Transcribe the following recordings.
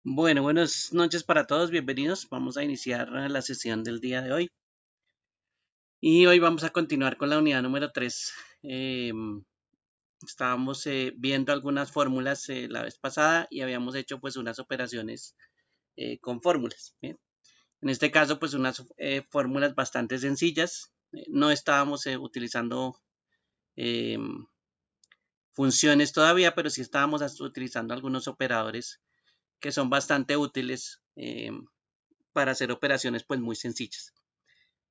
Bueno, buenas noches para todos, bienvenidos. Vamos a iniciar la sesión del día de hoy. Y hoy vamos a continuar con la unidad número 3. Estábamos viendo algunas fórmulas la vez pasada y habíamos hecho pues unas operaciones con fórmulas. ¿Bien? En este caso pues unas fórmulas bastante sencillas. No estábamos utilizando em, funciones todavía, pero sí estábamos utilizando algunos operadores que son bastante útiles para hacer operaciones pues muy sencillas.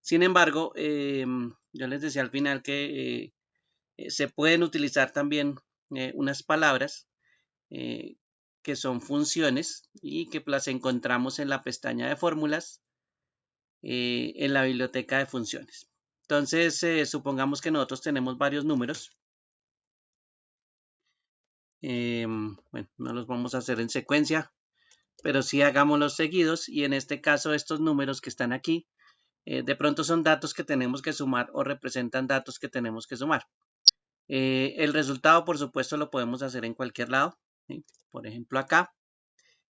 Sin embargo, yo les decía al final que se pueden utilizar también unas palabras eh, que son funciones y que las encontramos en la pestaña de fórmulas en la biblioteca de funciones. Entonces, supongamos que nosotros tenemos varios números. Bueno, no los vamos a hacer en secuencia, pero sí hagámoslos seguidos y en este caso estos números que están aquí de pronto son datos que tenemos que sumar o representan datos que tenemos que sumar. El resultado, por supuesto, lo podemos hacer en cualquier lado, ¿sí? Por ejemplo, acá.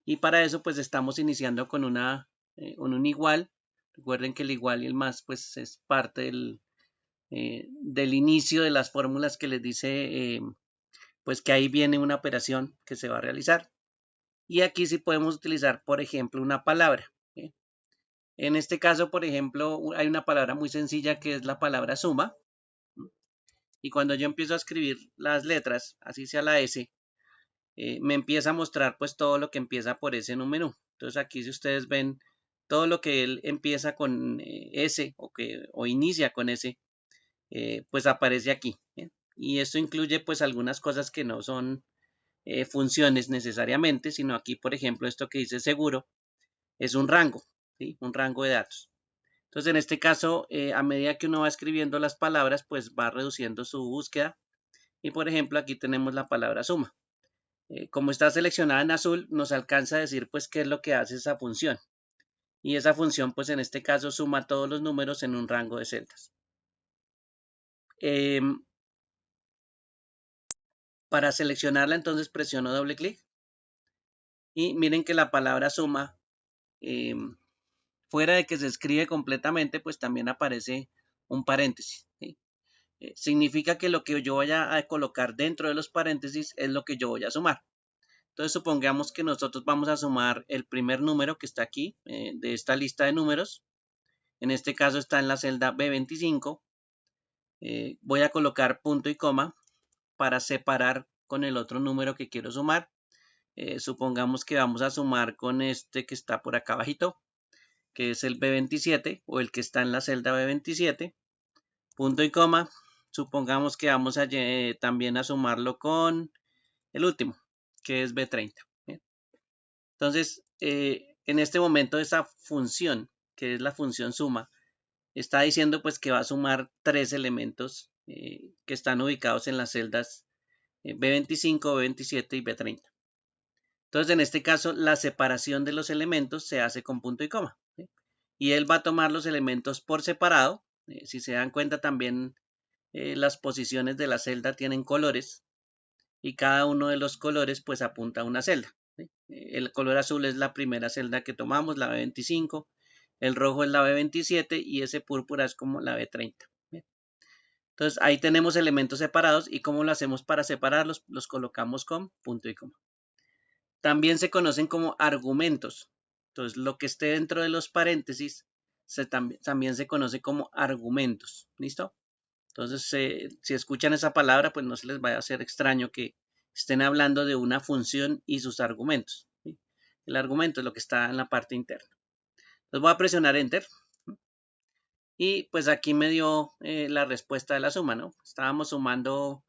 Y para eso, pues estamos iniciando con con un igual. Recuerden que el igual y el más, pues es parte del inicio de las fórmulas que les dice, pues que ahí viene una operación que se va a realizar. Y aquí sí podemos utilizar, por ejemplo, una palabra, ¿sí? En este caso, por ejemplo, hay una palabra muy sencilla que es la palabra suma. Y cuando yo empiezo a escribir las letras, así sea la S, me empieza a mostrar pues todo lo que empieza por ese número. Entonces aquí si ustedes ven todo lo que él empieza con S o inicia con S, pues aparece aquí. ¿Bien? Y esto incluye pues algunas cosas que no son funciones necesariamente, sino aquí por ejemplo esto que dice seguro es un rango, ¿sí? Un rango de datos. Entonces en este caso, a medida que uno va escribiendo las palabras, pues va reduciendo su búsqueda. Y por ejemplo aquí tenemos la palabra suma. Como está seleccionada en azul, nos alcanza a decir pues qué es lo que hace esa función. Y esa función pues en este caso suma todos los números en un rango de celdas. Eh, para seleccionarla entonces presiono doble clic y miren que la palabra suma, eh, fuera de que se escribe completamente, pues también aparece un paréntesis, ¿sí? Significa que lo que yo vaya a colocar dentro de los paréntesis es lo que yo voy a sumar. Entonces supongamos que nosotros vamos a sumar el primer número que está aquí de esta lista de números. En este caso está en la celda B25. Voy a colocar punto y coma para separar con el otro número que quiero sumar. Supongamos que vamos a sumar con este que está por acá abajito, que es el B27 o el que está en la celda B27. Punto y coma. Supongamos que vamos a también a sumarlo con el último, que es B30. ¿Bien? Entonces, en este momento esa función, que es la función suma, está diciendo pues que va a sumar tres elementos que están ubicados en las celdas B25, B27 y B30. Entonces, en este caso, la separación de los elementos se hace con punto y coma, ¿sí? Y él va a tomar los elementos por separado. Si se dan cuenta también, las posiciones de la celda tienen colores y cada uno de los colores pues apunta a una celda, ¿sí? El color azul es la primera celda que tomamos, la B25, el rojo es la B27 y ese púrpura es como la B30. ¿Bien? Entonces ahí tenemos elementos separados y cómo lo hacemos para separarlos, los colocamos con punto y coma. También se conocen como argumentos. Entonces lo que esté dentro de los paréntesis también se conoce como argumentos. ¿Listo? Entonces, si escuchan esa palabra, pues no se les vaya a hacer extraño que estén hablando de una función y sus argumentos, ¿sí? El argumento es lo que está en la parte interna. Entonces voy a presionar Enter y pues aquí me dio la respuesta de la suma, ¿no? Estábamos sumando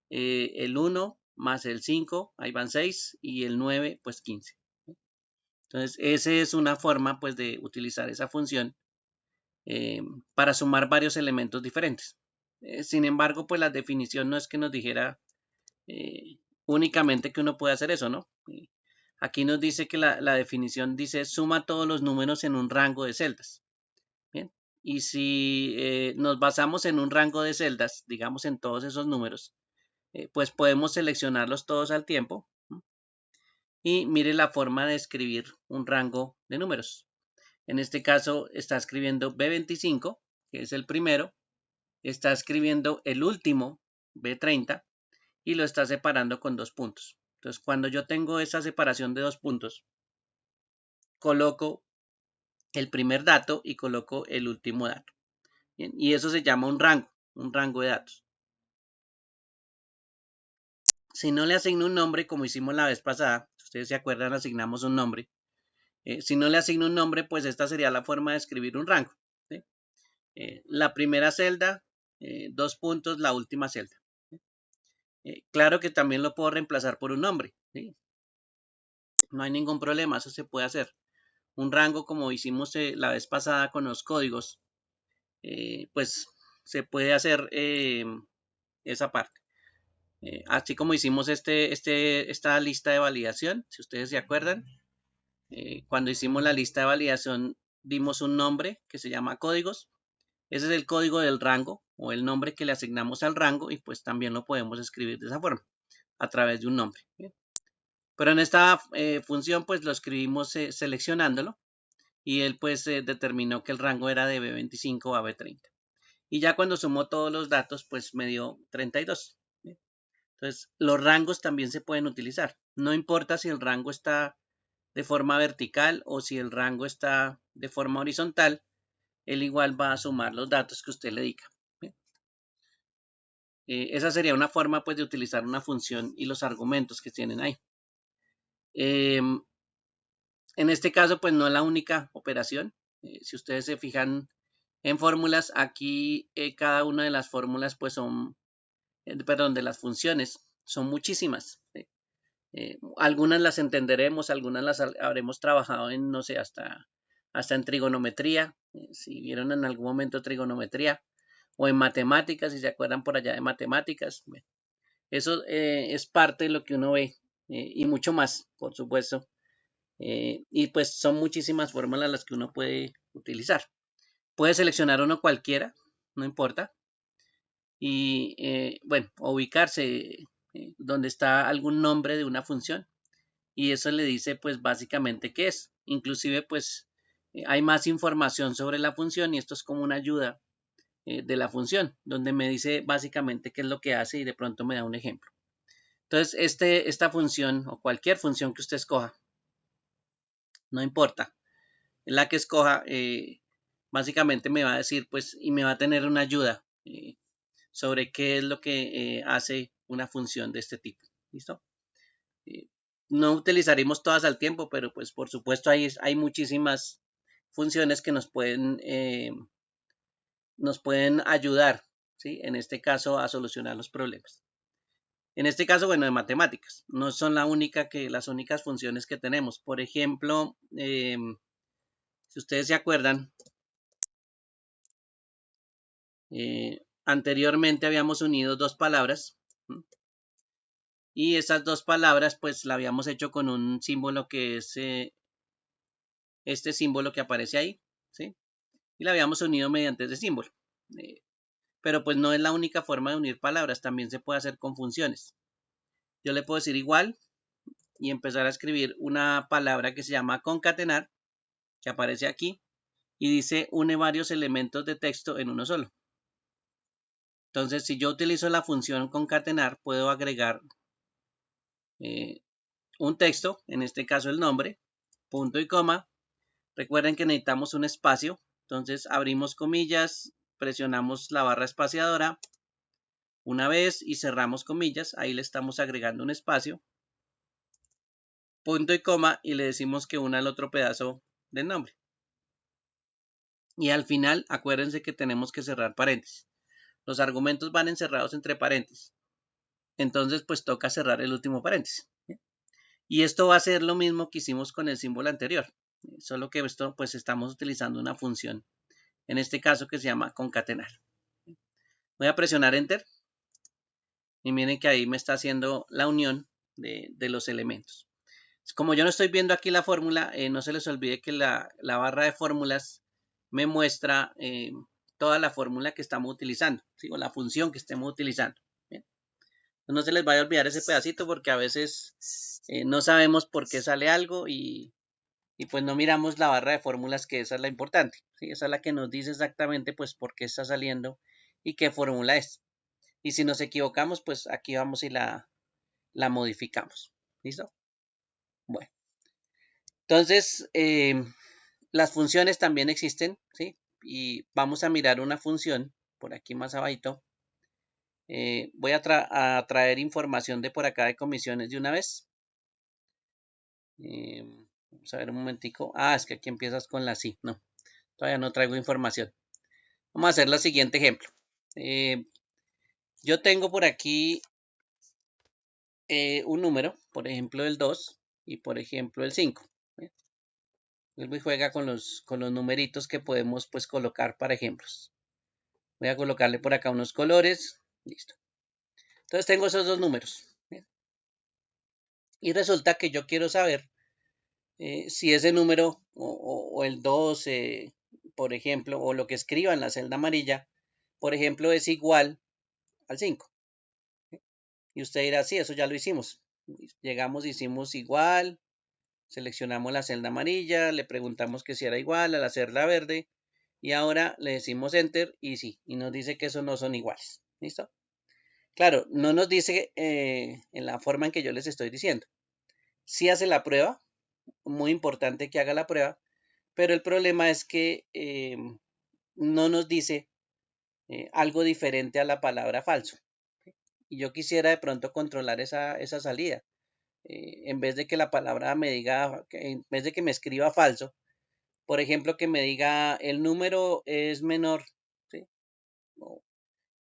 el 1 más el 5, ahí van 6, y el 9, pues 15. Entonces, esa es una forma pues de utilizar esa función eh, para sumar varios elementos diferentes. Sin embargo, pues la definición no es que nos dijera únicamente que uno puede hacer eso, ¿no? Aquí nos dice que la definición dice suma todos los números en un rango de celdas. Bien. Y si nos basamos en un rango de celdas, digamos en todos esos números, pues podemos seleccionarlos todos al tiempo, ¿no? y mire la forma de escribir un rango de números. En este caso está escribiendo B25, que es el primero, está escribiendo el último, B30, y lo está separando con 2 puntos. Entonces, cuando yo tengo esa separación de 2 puntos, coloco el primer dato y coloco el último dato. Bien, y eso se llama un rango de datos. Si no le asigno un nombre, como hicimos la vez pasada, si ustedes se acuerdan, asignamos un nombre. Si no le asigno un nombre, pues esta sería la forma de escribir un rango, ¿sí? La primera celda, 2 puntos, la última celda. Claro que también lo puedo reemplazar por un nombre, ¿sí? No hay ningún problema, eso se puede hacer. Un rango, como hicimos la vez pasada con los códigos, pues se puede hacer esa parte. Así como hicimos esta lista de validación, si ustedes se acuerdan, cuando hicimos la lista de validación dimos un nombre que se llama códigos. Ese es el código del rango o el nombre que le asignamos al rango y pues también lo podemos escribir de esa forma, a través de un nombre. ¿Bien? Pero en esta función pues lo escribimos seleccionándolo y él pues determinó que el rango era de B25 a B30. Y ya cuando sumó todos los datos pues me dio 32. ¿Bien? Entonces los rangos también se pueden utilizar. No importa si el rango está de forma vertical o si el rango está de forma horizontal, él igual va a sumar los datos que usted le diga. ¿Bien? Esa sería una forma pues de utilizar una función y los argumentos que tienen ahí. En este caso pues no es la única operación. Si ustedes se fijan en fórmulas, aquí cada una de las fórmulas pues son, perdón, de las funciones son muchísimas. Algunas las entenderemos, algunas las habremos trabajado en, no sé, hasta en trigonometría, si vieron en algún momento trigonometría, o en matemáticas, si se acuerdan por allá de matemáticas. Eso es parte de lo que uno ve y mucho más, por supuesto. Y pues son muchísimas fórmulas las que uno puede utilizar. Puede seleccionar uno cualquiera, no importa, y bueno, ubicarse donde está algún nombre de una función y eso le dice pues básicamente qué es. Inclusive pues hay más información sobre la función y esto es como una ayuda de la función, donde me dice básicamente qué es lo que hace y de pronto me da un ejemplo. Entonces, esta función o cualquier función que usted escoja, no importa, la que escoja, básicamente me va a decir pues y me va a tener una ayuda sobre qué es lo que hace una función de este tipo. ¿Listo? Eh, no utilizaremos todas al tiempo, pero pues por supuesto hay muchísimas funciones que nos pueden ayudar, ¿sí? En este caso a solucionar los problemas. En este caso, bueno, de matemáticas, no son las únicas funciones que tenemos. Por ejemplo, si ustedes se acuerdan, anteriormente habíamos unido dos palabras, ¿sí? Y esas dos palabras pues la habíamos hecho con un símbolo que es este símbolo que aparece ahí, ¿sí? Y la habíamos unido mediante ese símbolo. Eh, pero pues no es la única forma de unir palabras, también se puede hacer con funciones. Yo le puedo decir igual y empezar a escribir una palabra que se llama concatenar, que aparece aquí, y dice une varios elementos de texto en uno solo. Entonces, si yo utilizo la función concatenar, puedo agregar un texto, en este caso el nombre, punto y coma. Recuerden que necesitamos un espacio, entonces abrimos comillas, presionamos la barra espaciadora una vez y cerramos comillas, ahí le estamos agregando un espacio, punto y coma, y le decimos que una al otro pedazo del nombre. Y al final, acuérdense que tenemos que cerrar paréntesis. Los argumentos van encerrados entre paréntesis. Entonces, pues toca cerrar el último paréntesis. Y esto va a ser lo mismo que hicimos con el símbolo anterior. Solo que esto, pues estamos utilizando una función, en este caso que se llama concatenar. Voy a presionar Enter y miren que ahí me está haciendo la unión de los elementos. Como yo no estoy viendo aquí la fórmula, no se les olvide que la barra de fórmulas me muestra toda la fórmula que estamos utilizando, ¿sí? O la función que estemos utilizando. ¿Bien? No se les vaya a olvidar ese pedacito porque a veces no sabemos por qué sale algo y pues no miramos la barra de fórmulas, que esa es la importante, ¿sí? Esa es la que nos dice exactamente pues por qué está saliendo y qué fórmula es. Y si nos equivocamos, pues aquí vamos y la modificamos. ¿Listo? Bueno, entonces las funciones también existen, ¿sí? Y vamos a mirar una función por aquí más abajito. Voy a traer información de por acá de comisiones de una vez. Vamos a ver un momentico. Ah, es que aquí empiezas con la sí. No, todavía no traigo información. Vamos a hacer el siguiente ejemplo. Yo tengo por aquí un número, por ejemplo el 2 y por ejemplo el 5. Vuelvo y juega con los numeritos que podemos pues colocar para ejemplos. Voy a colocarle por acá unos colores. Listo. Entonces tengo esos dos números. ¿Bien? Y resulta que yo quiero saber si ese número o el 2, por ejemplo, o lo que escriba en la celda amarilla, por ejemplo, es igual al 5. Y usted dirá, sí, eso ya lo hicimos. Llegamos, hicimos igual, seleccionamos la celda amarilla, le preguntamos que si era igual a la celda verde y ahora le decimos enter y sí, y nos dice que esos no son iguales. ¿Listo? Claro, no nos dice en la forma en que yo les estoy diciendo. Sí hace la prueba, muy importante que haga la prueba, pero el problema es que no nos dice algo diferente a la palabra falso. Y yo quisiera de pronto controlar esa salida. En vez de que la palabra me diga, en vez de que me escriba falso, por ejemplo, que me diga el número es menor, ¿sí? O,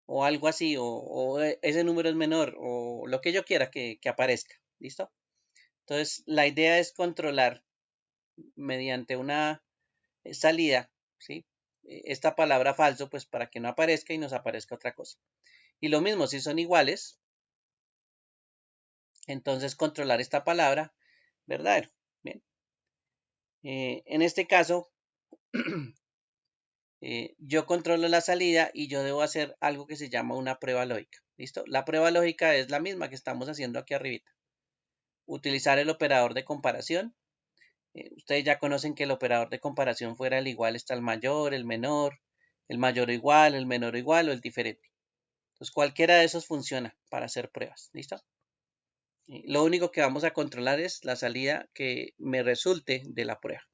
o algo así, o ese número es menor, o lo que yo quiera que aparezca. ¿Listo? Entonces, la idea es controlar mediante una salida, ¿sí? Esta palabra falso, pues para que no aparezca y nos aparezca otra cosa. Y lo mismo, si son iguales, entonces controlar esta palabra verdadero. Bien. En este caso, yo controlo la salida y yo debo hacer algo que se llama una prueba lógica. ¿Listo? La prueba lógica es la misma que estamos haciendo aquí arribita. Utilizar el operador de comparación. Ustedes ya conocen que el operador de comparación fuera el igual está el mayor, el mayor o igual, el menor o igual o el diferente. Entonces cualquiera de esos funciona para hacer pruebas. ¿Listo? Lo único que vamos a controlar es la salida que me resulte de la prueba.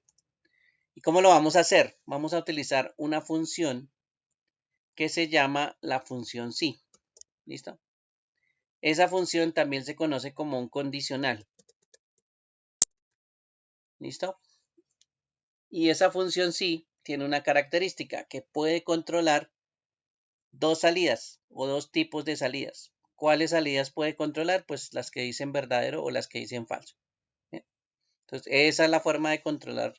¿Y cómo lo vamos a hacer? Vamos a utilizar una función que se llama la función sí. ¿Listo? Esa función también se conoce como un condicional. ¿Listo? Y esa función sí tiene una característica que puede controlar dos salidas o dos tipos de salidas. ¿Cuáles salidas puede controlar? Pues las que dicen verdadero o las que dicen falso. ¿Bien? Entonces, esa es la forma de controlar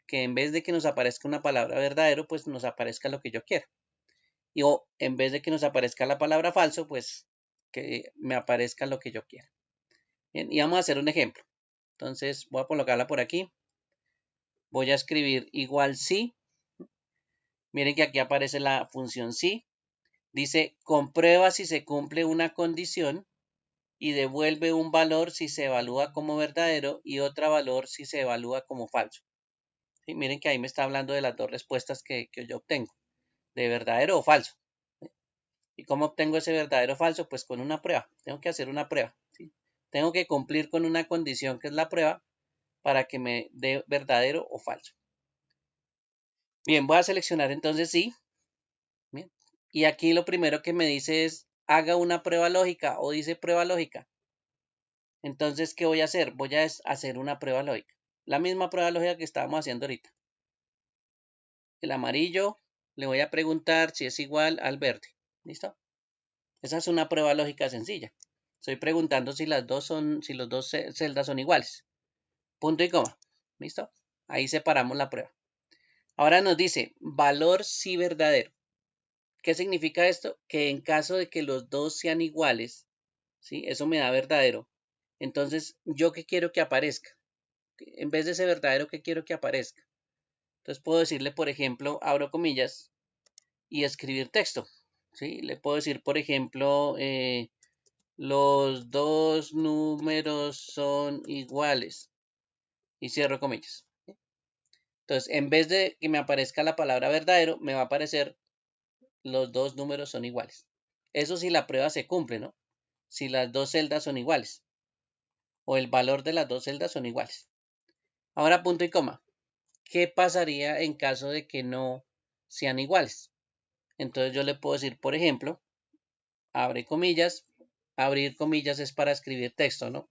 que en vez de que nos aparezca una palabra verdadero, pues nos aparezca lo que yo quiero. Y o en vez de que nos aparezca la palabra falso, pues que me aparezca lo que yo quiera. Bien, y vamos a hacer un ejemplo. Entonces, voy a colocarla por aquí. Voy a escribir igual sí. Miren que aquí aparece la función sí. Dice, comprueba si se cumple una condición y devuelve un valor si se evalúa como verdadero y otro valor si se evalúa como falso. ¿Sí? Miren que ahí me está hablando de las dos respuestas que yo obtengo, de verdadero o falso. ¿Y cómo obtengo ese verdadero o falso? Pues con una prueba. Tengo que hacer una prueba. ¿Sí? Tengo que cumplir con una condición que es la prueba para que me dé verdadero o falso. Bien, voy a seleccionar entonces sí. Bien. Y aquí lo primero que me dice es haga una prueba lógica o dice prueba lógica. Entonces, ¿qué voy a hacer? Voy a hacer una prueba lógica. La misma prueba lógica que estábamos haciendo ahorita. El amarillo le voy a preguntar si es igual al verde. ¿Listo? Esa es una prueba lógica sencilla. Estoy preguntando si las dos son, si los dos celdas son iguales. Punto y coma. ¿Listo? Ahí separamos la prueba. Ahora nos dice valor sí verdadero. ¿Qué significa esto? Que en caso de que los dos sean iguales, ¿sí? Eso me da verdadero. Entonces, ¿yo qué quiero que aparezca? En vez de ese verdadero, ¿qué quiero que aparezca? Entonces puedo decirle, por ejemplo, abro comillas y escribir texto. ¿Sí? Le puedo decir, por ejemplo, los dos números son iguales. Y cierro comillas. Entonces, en vez de que me aparezca la palabra verdadero, me va a aparecer los dos números son iguales. Eso si la prueba se cumple, ¿no? Si las dos celdas son iguales o el valor de las dos celdas son iguales. Ahora punto y coma. ¿Qué pasaría en caso de que no sean iguales? Entonces yo le puedo decir, por ejemplo, abre comillas, abrir comillas es para escribir texto, ¿no?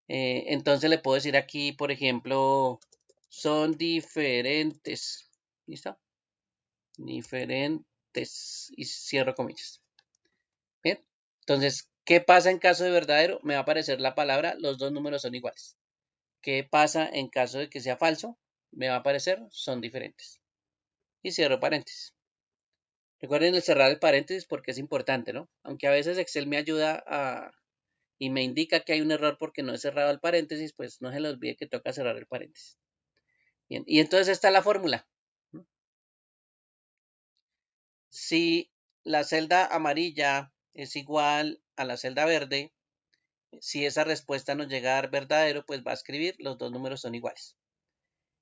Entonces le puedo decir aquí, por ejemplo, son diferentes. ¿Listo? Diferentes y cierro comillas. Bien. Entonces, ¿qué pasa en caso de verdadero? Me va a aparecer la palabra, los dos números son iguales. ¿Qué pasa en caso de que sea falso? Me va a aparecer, son diferentes. Y cierro paréntesis. Recuerden el cerrar el paréntesis porque es importante, ¿no? Aunque a veces Excel me ayuda y me indica que hay un error porque no he cerrado el paréntesis, pues no se le olvide que toca cerrar el paréntesis. Bien, y entonces está la fórmula. Si la celda amarilla es igual a la celda verde, si esa respuesta nos llega a dar verdadero, pues va a escribir los dos números son iguales.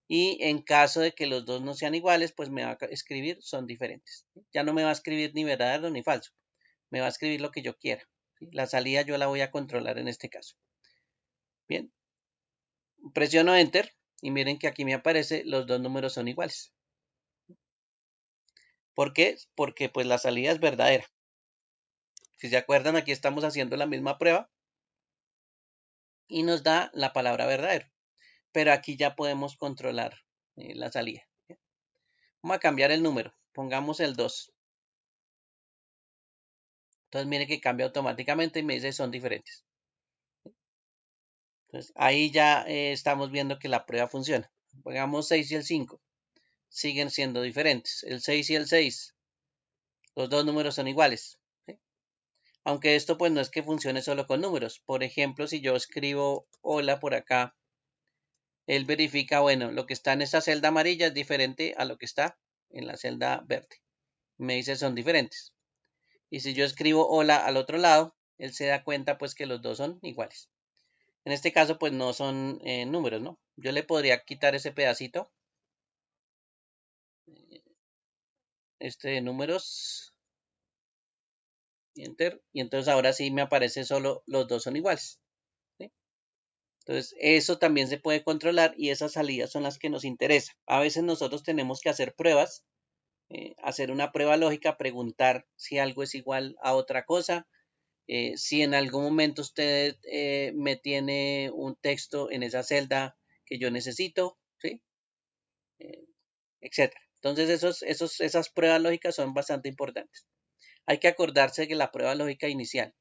Y en caso de que los dos no sean iguales, pues me va a escribir son diferentes. Ya no me va a escribir ni verdadero ni falso. Me va a escribir lo que yo quiera. La salida yo la voy a controlar en este caso. Bien, presiono Enter y miren que aquí me aparece los dos números son iguales. ¿Por qué? Porque pues la salida es verdadera. Si se acuerdan, aquí estamos haciendo la misma prueba y nos da la palabra verdadero. Pero aquí ya podemos controlar la salida. Vamos a cambiar el número. Pongamos el 2. Entonces mire que cambia automáticamente y me dice son diferentes. Entonces ahí ya estamos viendo que la prueba funciona. Pongamos 6 y el 5. Siguen siendo diferentes. El 6 y el 6. Los dos números son iguales. ¿Sí? Aunque esto pues no es que funcione solo con números. Por ejemplo, si yo escribo hola por acá, él verifica, bueno, lo que está en esta celda amarilla es diferente a lo que está en la celda verde. Me dice son diferentes. Y si yo escribo hola al otro lado, él se da cuenta pues que los dos son iguales. En este caso pues no son números, ¿no? Yo le podría quitar ese pedacito, este de números, enter, y entonces ahora sí me aparece solo los dos son iguales. ¿Sí? Entonces eso también se puede controlar y esas salidas son las que nos interesan. A veces nosotros tenemos que hacer pruebas, hacer una prueba lógica, preguntar si algo es igual a otra cosa. Si en algún momento usted me tiene un texto en esa celda que yo necesito, ¿sí? Etcétera. Entonces esas pruebas lógicas son bastante importantes. Hay que acordarse de la prueba lógica inicial.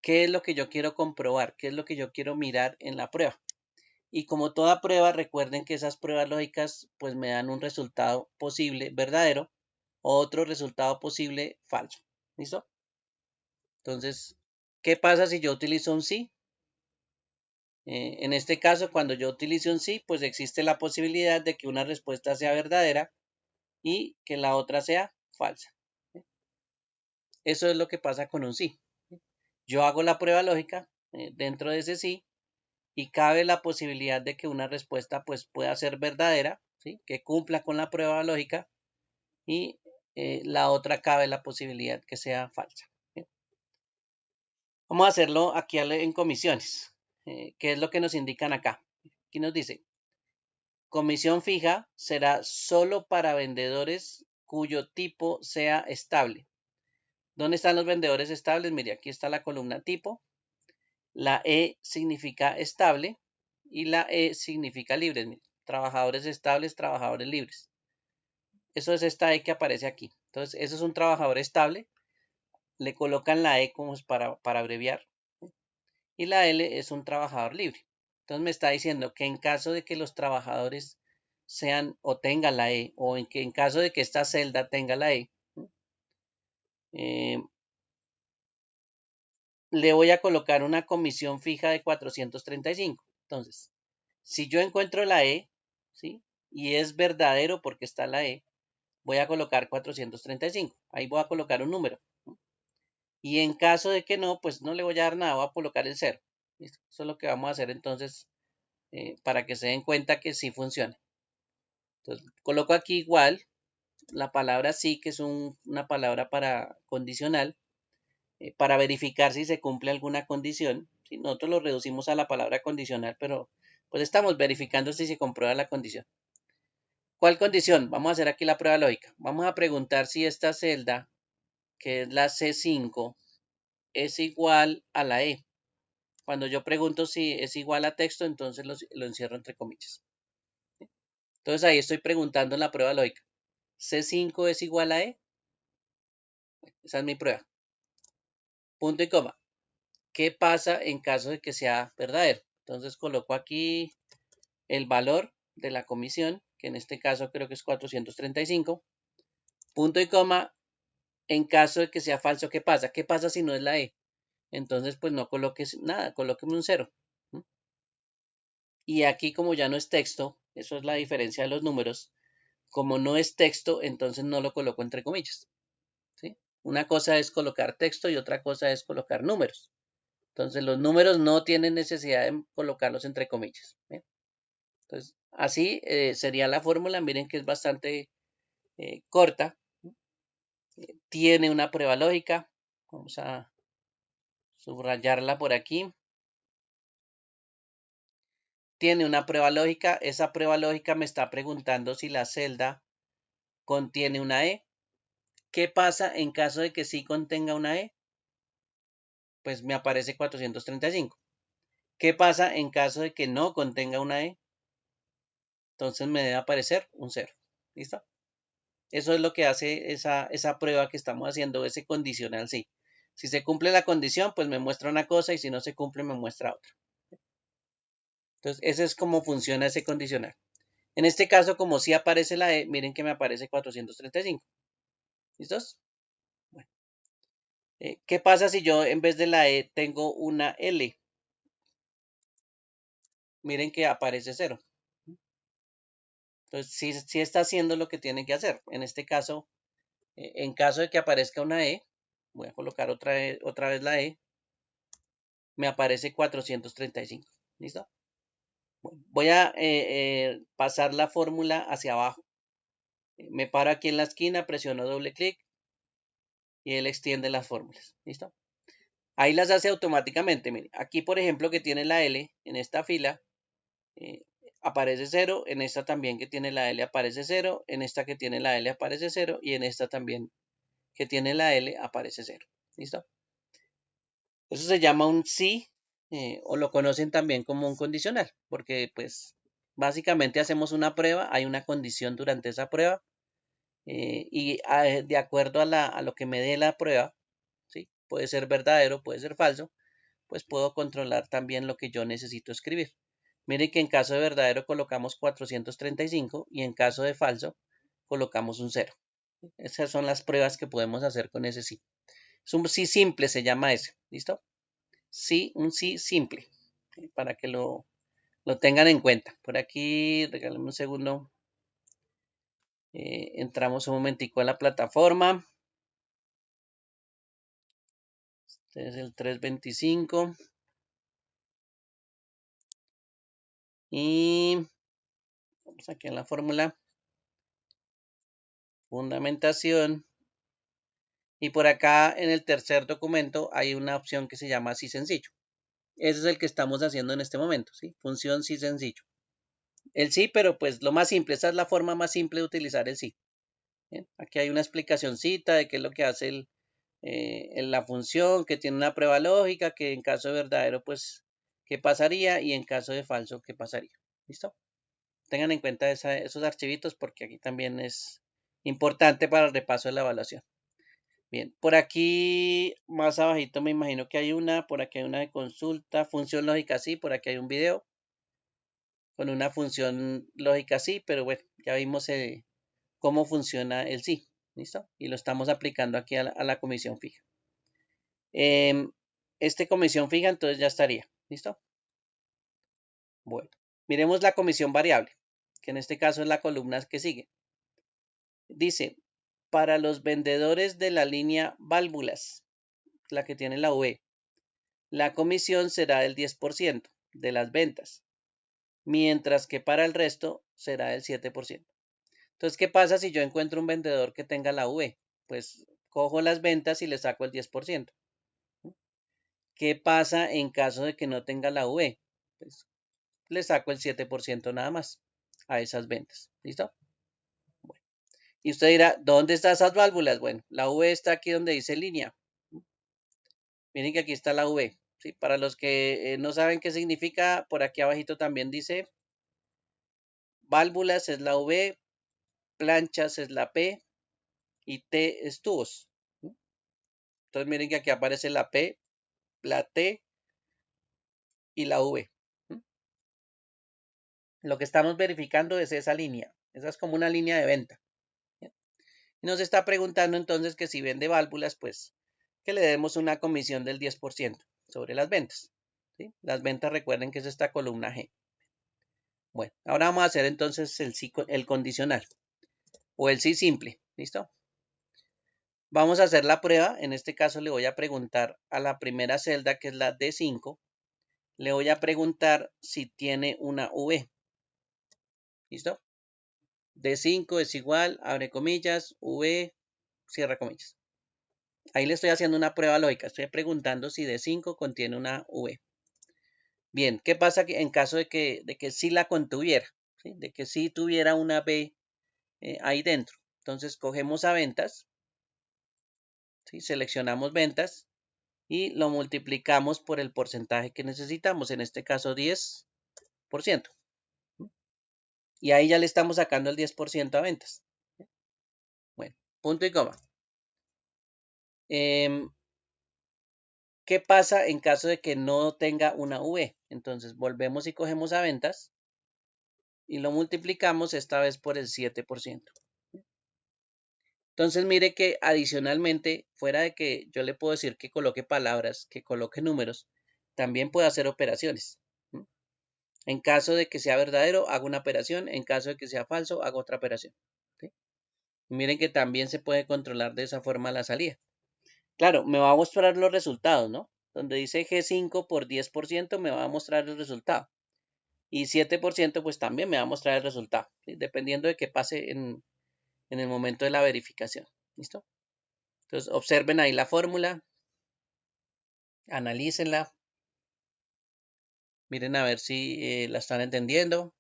¿Qué es lo que yo quiero comprobar? ¿Qué es lo que yo quiero mirar en la prueba? Y como toda prueba, recuerden que esas pruebas lógicas pues me dan un resultado posible verdadero o otro resultado posible falso. ¿Listo? Entonces, ¿qué pasa si yo utilizo un sí? En este caso, cuando yo utilice un sí, pues existe la posibilidad de que una respuesta sea verdadera y que la otra sea falsa. Eso es lo que pasa con un sí. Yo hago la prueba lógica dentro de ese sí y cabe la posibilidad de que una respuesta pues pueda ser verdadera, ¿sí? Que cumpla con la prueba lógica y la otra cabe la posibilidad que sea falsa. ¿Sí? Vamos a hacerlo aquí en comisiones. ¿Qué es lo que nos indican acá? Aquí nos dice, comisión fija será solo para vendedores cuyo tipo sea estable. ¿Dónde están los vendedores estables? Mire, aquí está la columna tipo. La E significa estable y la E significa libres. Mire, trabajadores estables, trabajadores libres. Eso es esta E que aparece aquí. Entonces, eso es un trabajador estable. Le colocan la E como para abreviar. Y la L es un trabajador libre. Entonces me está diciendo que en caso de que los trabajadores sean o tengan la E, o en caso de que esta celda tenga la E, eh, le voy a colocar una comisión fija de 435. Entonces, si yo encuentro la E, ¿sí? Y es verdadero porque está la E, voy a colocar 435. Ahí voy a colocar un número. Y en caso de que no, pues no le voy a dar nada, voy a colocar el 0. ¿Listo? Eso es lo que vamos a hacer entonces para que se den cuenta que sí funciona. Entonces, coloco aquí igual la palabra sí, que es una palabra para condicional, para verificar si se cumple alguna condición. ¿Sí? Nosotros lo reducimos a la palabra condicional, pero pues estamos verificando si se comprueba la condición. ¿Cuál condición? Vamos a hacer aquí la prueba lógica. Vamos a preguntar si esta celda, que es la C5, es igual a la E. Cuando yo pregunto si es igual a texto, entonces lo encierro entre comillas. Entonces ahí estoy preguntando en la prueba lógica. ¿C5 es igual a E? Esa es mi prueba. Punto y coma. ¿Qué pasa en caso de que sea verdadero? Entonces coloco aquí el valor de la comisión, que en este caso creo que es 435. Punto y coma. En caso de que sea falso, ¿qué pasa? ¿Qué pasa si no es la E? Entonces, pues no coloques nada, colóqueme un 0. Y aquí como ya no es texto, eso es la diferencia de los números, como no es texto, entonces no lo coloco entre comillas. ¿Sí? Una cosa es colocar texto y otra cosa es colocar números. Entonces los números no tienen necesidad de colocarlos entre comillas. ¿Bien? Entonces así sería la fórmula. Miren que es bastante corta. Tiene una prueba lógica. Vamos a subrayarla por aquí. Tiene una prueba lógica. Esa prueba lógica me está preguntando si la celda contiene una E. ¿Qué pasa en caso de que sí contenga una E? Pues me aparece 435. ¿Qué pasa en caso de que no contenga una E? Entonces me debe aparecer un 0. ¿Listo? Eso es lo que hace esa prueba que estamos haciendo, ese condicional sí. Si se cumple la condición, pues me muestra una cosa y si no se cumple, me muestra otra. Entonces, ese es cómo funciona ese condicional. En este caso, como sí aparece la E, miren que me aparece 435. ¿Listos? Bueno, ¿qué pasa si yo en vez de la E tengo una L? Miren que aparece 0. Entonces, sí está haciendo lo que tiene que hacer. En este caso, en caso de que aparezca una E, voy a colocar otra vez la E, me aparece 435. ¿Listo? Bueno, voy a pasar la fórmula hacia abajo. Me paro aquí en la esquina, presiono doble clic y él extiende las fórmulas. ¿Listo? Ahí las hace automáticamente. Mire, aquí, por ejemplo, que tiene la L en esta fila, eh, aparece 0. En esta también que tiene la L aparece 0. En esta que tiene la L aparece 0. Y en esta también que tiene la L aparece 0. ¿Listo? Eso se llama un sí o lo conocen también como un condicional, porque pues básicamente hacemos una prueba, hay una condición durante esa prueba y de acuerdo a lo que me dé la prueba, ¿sí? Puede ser verdadero, puede ser falso, pues puedo controlar también lo que yo necesito escribir. Mire que en caso de verdadero colocamos 435 y en caso de falso colocamos un 0. Esas son las pruebas que podemos hacer con ese sí. Es un sí simple, se llama ese. ¿Listo? Sí, un sí simple, para que lo tengan en cuenta. Por aquí, regálame un segundo. Entramos un momentico a la plataforma. Este es el 325. Y vamos aquí en la fórmula. Fundamentación. Y por acá en el tercer documento hay una opción que se llama sí sencillo. Ese es el que estamos haciendo en este momento, ¿sí? Función sí sencillo. El sí, pero pues lo más simple, esa es la forma más simple de utilizar el sí. ¿Bien? Aquí hay una explicacióncita de qué es lo que hace la función, que tiene una prueba lógica, que en caso de verdadero, pues, qué pasaría y en caso de falso, qué pasaría. ¿Listo? Tengan en cuenta esos archivitos porque aquí también es importante para el repaso de la evaluación. Bien, por aquí más abajito me imagino que hay una, por aquí hay una de consulta, función lógica sí, por aquí hay un video con una función lógica sí, pero bueno, ya vimos cómo funciona el sí, ¿listo? Y lo estamos aplicando aquí a la comisión fija. Este comisión fija entonces ya estaría, ¿listo? Bueno, miremos la comisión variable, que en este caso es la columna que sigue. Dice, para los vendedores de la línea válvulas, la que tiene la V, la comisión será del 10% de las ventas, mientras que para el resto será del 7%. Entonces, ¿qué pasa si yo encuentro un vendedor que tenga la V? Pues cojo las ventas y le saco el 10%. ¿Qué pasa en caso de que no tenga la V? Pues le saco el 7% nada más a esas ventas. ¿Listo? Bueno. Y usted dirá, ¿dónde están esas válvulas? Bueno, la V está aquí donde dice línea. Miren que aquí está la V. ¿Sí? Para los que no saben qué significa, por aquí abajito también dice válvulas es la V, planchas es la P y T es tubos. Entonces miren que aquí aparece la P, la T y la V. Lo que estamos verificando es esa línea. Esa es como una línea de venta. Y nos está preguntando entonces que si vende válvulas, pues que le demos una comisión del 10% sobre las ventas. ¿Sí? Las ventas, recuerden que es esta columna G. Bueno, ahora vamos a hacer entonces el condicional o el sí simple. ¿Listo? Vamos a hacer la prueba. En este caso le voy a preguntar a la primera celda, que es la D5. Le voy a preguntar si tiene una V. ¿Listo? D5 es igual, abre comillas, V, cierra comillas. Ahí le estoy haciendo una prueba lógica. Estoy preguntando si D5 contiene una V. Bien, ¿qué pasa en caso de que sí la contuviera? ¿Sí? De que sí tuviera una V ahí dentro. Entonces cogemos a ventas, ¿sí? Seleccionamos ventas y lo multiplicamos por el porcentaje que necesitamos, en este caso 10%. Y ahí ya le estamos sacando el 10% a ventas. Bueno, punto y coma. ¿Qué pasa en caso de que no tenga una V? Entonces volvemos y cogemos a ventas y lo multiplicamos esta vez por el 7%. Entonces mire que adicionalmente, fuera de que yo le puedo decir que coloque palabras, que coloque números, también puede hacer operaciones. En caso de que sea verdadero, hago una operación. En caso de que sea falso, hago otra operación. ¿Sí? Miren que también se puede controlar de esa forma la salida. Claro, me va a mostrar los resultados, ¿no? Donde dice G5 por 10% me va a mostrar el resultado. Y 7% pues también me va a mostrar el resultado, ¿sí? Dependiendo de qué pase en el momento de la verificación. ¿Listo? Entonces observen ahí la fórmula, analícenla, miren a ver si la están entendiendo.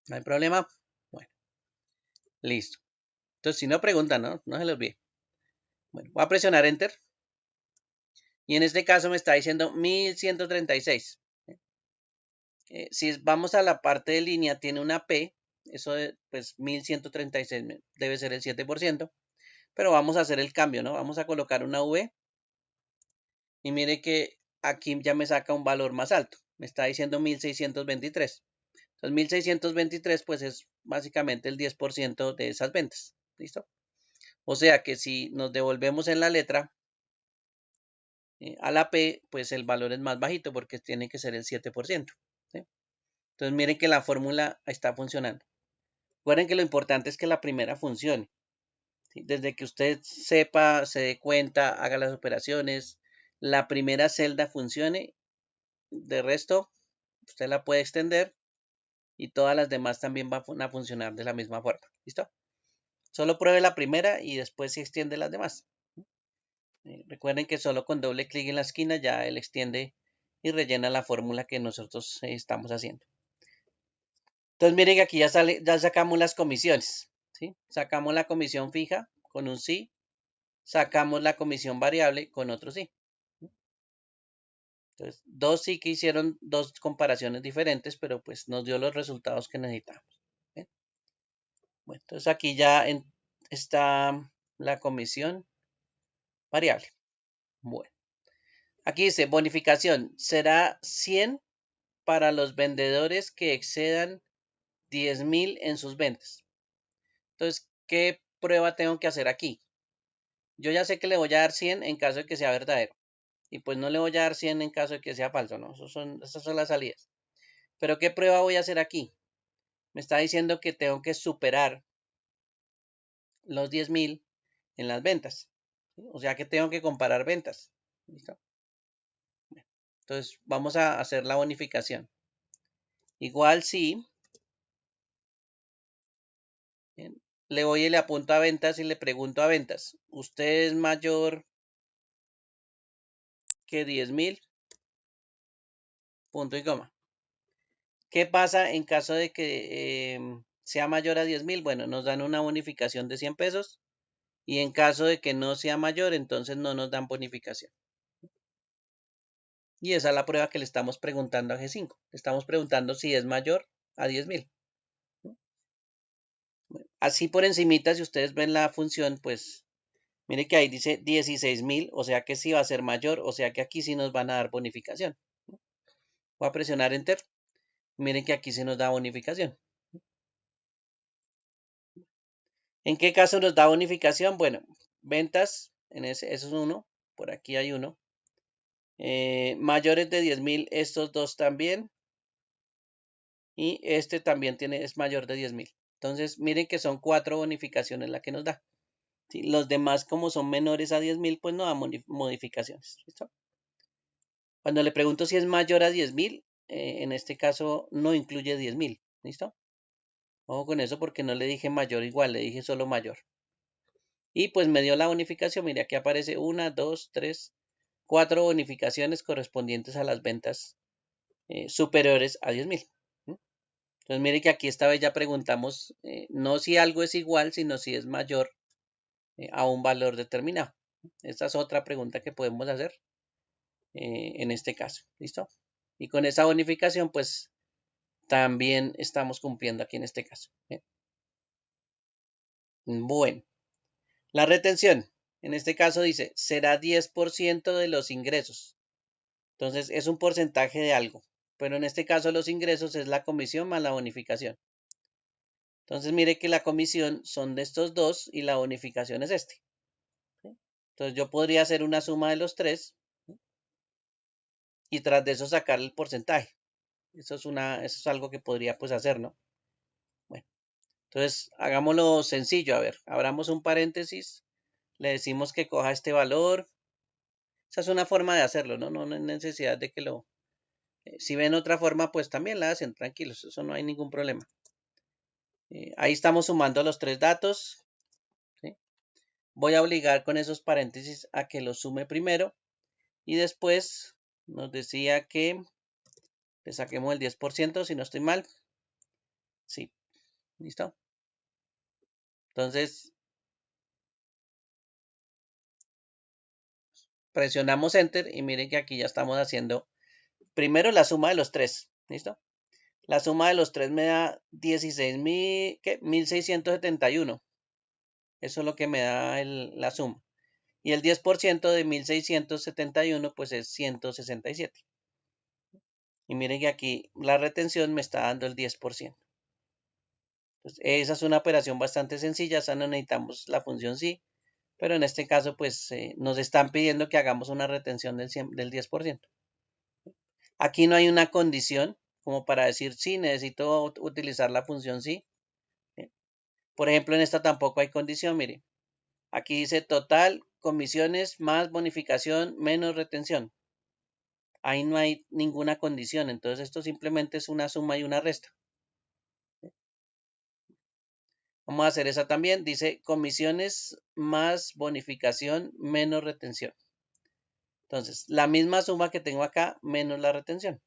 ¿No hay problema? Bueno, listo. Entonces si no preguntan, no se les olvide. Bueno, voy a presionar Enter. Y en este caso me está diciendo 1136. Si vamos a la parte de línea, tiene una P. Eso pues 1136 debe ser el 7%. Pero vamos a hacer el cambio, ¿no? Vamos a colocar una V. Y mire que aquí ya me saca un valor más alto. Me está diciendo 1623. Entonces 1623 pues es básicamente el 10% de esas ventas. ¿Listo? O sea que si nos devolvemos en la letra a la P, pues el valor es más bajito porque tiene que ser el 7%. ¿Sí? Entonces miren que la fórmula está funcionando. Recuerden que lo importante es que la primera funcione. ¿Sí? Desde que usted sepa, se dé cuenta, haga las operaciones, la primera celda funcione. De resto, usted la puede extender y todas las demás también van a funcionar de la misma forma. ¿Listo? Solo pruebe la primera y después se extiende las demás. Recuerden que solo con doble clic en la esquina ya él extiende y rellena la fórmula que nosotros estamos haciendo. Entonces miren que aquí ya sacamos las comisiones. ¿Sí? Sacamos la comisión fija con un sí. Sacamos la comisión variable con otro sí. Entonces, dos sí que hicieron dos comparaciones diferentes, pero pues nos dio los resultados que necesitamos. ¿Bien? Bueno, entonces aquí ya está la comisión variable. Bueno, aquí dice bonificación. Será 100 para los vendedores que excedan 10,000 en sus ventas. Entonces, ¿qué prueba tengo que hacer aquí? Yo ya sé que le voy a dar 100 en caso de que sea verdadero. Y pues no le voy a dar 100 en caso de que sea falso, ¿no? Esas son las salidas. Pero ¿qué prueba voy a hacer aquí? me está diciendo que tengo que superar los 10.000 en las ventas. ¿Sí? O sea que tengo que comparar ventas. ¿Listo? Entonces vamos a hacer la bonificación. Igual si bien, le voy y le apunto a ventas y le pregunto a ventas, ¿usted es mayor que 10.000? Punto y coma. ¿Qué pasa en caso de que sea mayor a 10.000? Bueno, nos dan una bonificación de 100 pesos y en caso de que no sea mayor, entonces no nos dan bonificación. Y esa es la prueba que le estamos preguntando a G5. Le estamos preguntando si es mayor a 10.000. Bueno, así por encimita, si ustedes ven la función, pues mire que ahí dice 16.000, o sea que sí va a ser mayor, o sea que aquí sí nos van a dar bonificación. Voy a presionar Enter. Miren que aquí se nos da bonificación. ¿En qué caso nos da bonificación? Bueno, ventas, eso es uno, por aquí hay uno. Mayores de 10.000, estos dos también. Y este también es mayor de 10.000. Entonces, miren que son 4 bonificaciones la que nos da. ¿Sí? Los demás, como son menores a 10.000, pues no dan modificaciones. ¿Listo? Cuando le pregunto si es mayor a 10.000, en este caso no incluye 10.000. ¿Listo? Ojo con eso porque no le dije mayor igual, le dije solo mayor. Y pues me dio la bonificación. Mire, aquí aparece 1, 2, 3, 4 bonificaciones correspondientes a las ventas superiores a 10.000. Entonces mire que aquí esta vez ya preguntamos no si algo es igual, sino si es mayor a un valor determinado. Esta es otra pregunta que podemos hacer en este caso. ¿Listo? Y con esa bonificación, pues también estamos cumpliendo aquí en este caso. Bueno, la retención. En este caso dice, será 10% de los ingresos. Entonces es un porcentaje de algo. Pero en este caso los ingresos es la comisión más la bonificación. Entonces mire que la comisión son de estos dos y la bonificación es este. ¿Sí? Entonces yo podría hacer una suma de los tres, ¿sí? Y tras de eso sacar el porcentaje. Eso es algo que podría pues hacer, ¿no? Bueno, entonces hagámoslo sencillo. A ver, abramos un paréntesis, le decimos que coja este valor. Esa es una forma de hacerlo, ¿no? No hay necesidad de que si ven otra forma, pues también la hacen, tranquilos, eso no hay ningún problema. Ahí estamos sumando los tres datos. ¿Sí? Voy a obligar con esos paréntesis a que los sume primero y después nos decía que le saquemos el 10% si no estoy mal. Sí, listo. Entonces presionamos Enter y miren que aquí ya estamos haciendo primero la suma de los tres. ¿Listo? La suma de los tres me da 16.000, ¿qué? 1.671. Eso es lo que me da la suma. Y el 10% de 1.671 pues es 167. Y miren que aquí la retención me está dando el 10%. Entonces, esa es una operación bastante sencilla, esa no necesitamos la función sí, pero en este caso pues nos están pidiendo que hagamos una retención del 10%. Aquí no hay una condición como para decir sí, necesito utilizar la función sí. Por ejemplo, en esta tampoco hay condición, mire. Aquí dice total, comisiones más bonificación menos retención. Ahí no hay ninguna condición, entonces esto simplemente es una suma y una resta. Vamos a hacer esa también. Dice comisiones más bonificación menos retención. Entonces, la misma suma que tengo acá menos la retención.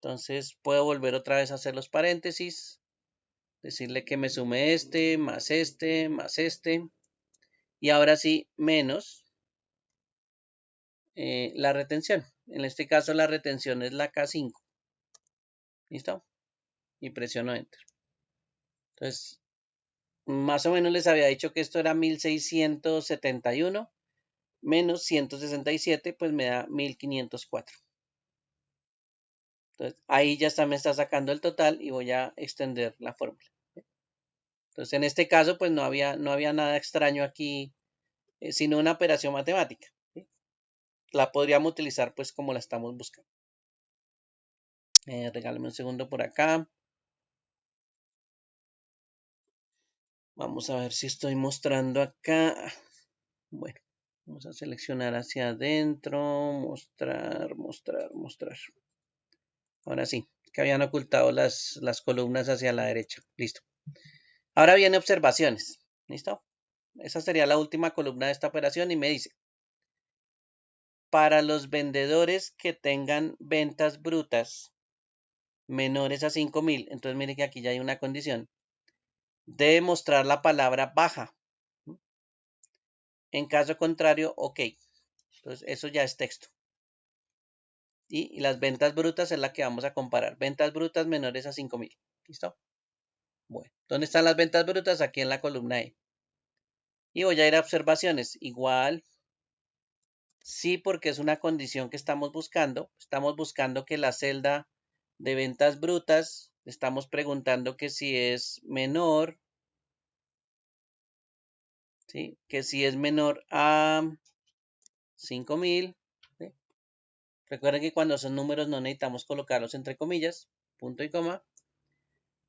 Entonces, puedo volver otra vez a hacer los paréntesis. Decirle que me sume este, más este, más este. Y ahora sí, menos la retención. En este caso, la retención es la K5. ¿Listo? Y presiono Enter. Entonces, más o menos les había dicho que esto era 1.671 menos 167, pues me da 1.504. Entonces, ahí ya me está sacando el total y voy a extender la fórmula. Entonces, en este caso, pues no había nada extraño aquí, sino una operación matemática. ¿Sí? La podríamos utilizar pues como la estamos buscando. Regálame un segundo por acá. Vamos a ver si estoy mostrando acá. Bueno, vamos a seleccionar hacia adentro, mostrar, mostrar, mostrar. Ahora sí, que habían ocultado las columnas hacia la derecha. Listo. Ahora viene observaciones. ¿Listo? Esa sería la última columna de esta operación y me dice, para los vendedores que tengan ventas brutas menores a 5.000, entonces mire que aquí ya hay una condición, debe mostrar la palabra baja. En caso contrario, ok. Entonces eso ya es texto. Y las ventas brutas es la que vamos a comparar. Ventas brutas menores a 5.000. ¿Listo? Bueno, ¿dónde están las ventas brutas? Aquí en la columna E. Y voy a ir a observaciones. Igual, sí, porque es una condición que estamos buscando. Estamos buscando que la celda de ventas brutas, estamos preguntando que si es menor, ¿sí? Que si es menor a 5.000. ¿Sí? Recuerden que cuando son números no necesitamos colocarlos entre comillas, punto y coma.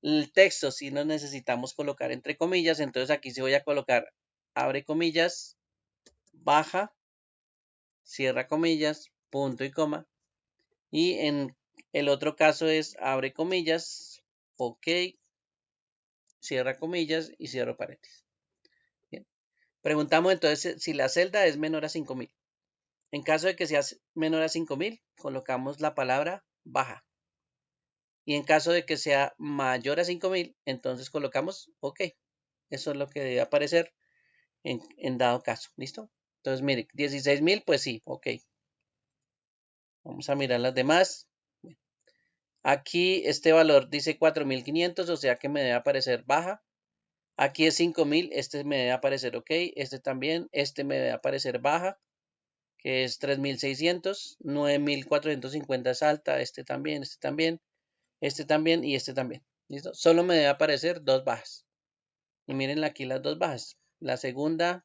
El texto sí lo necesitamos colocar entre comillas, entonces aquí sí voy a colocar abre comillas, baja, cierra comillas, punto y coma. Y en el otro caso es abre comillas, ok, cierra comillas y cierro paréntesis. Bien. Preguntamos entonces si la celda es menor a 5.000. En caso de que sea menor a 5.000, colocamos la palabra baja. Y en caso de que sea mayor a 5.000, entonces colocamos ok. Eso es lo que debe aparecer en dado caso. ¿Listo? Entonces, mire, 16.000, pues sí, ok. Vamos a mirar las demás. Aquí este valor dice 4.500, o sea que me debe aparecer baja. Aquí es 5.000, este me debe aparecer ok. Este también, este me debe aparecer baja, que es 3.600. 9.450 es alta, este también, este también, este también y este también. ¿Listo? Solo me debe aparecer dos bajas. Y miren aquí las dos bajas. La segunda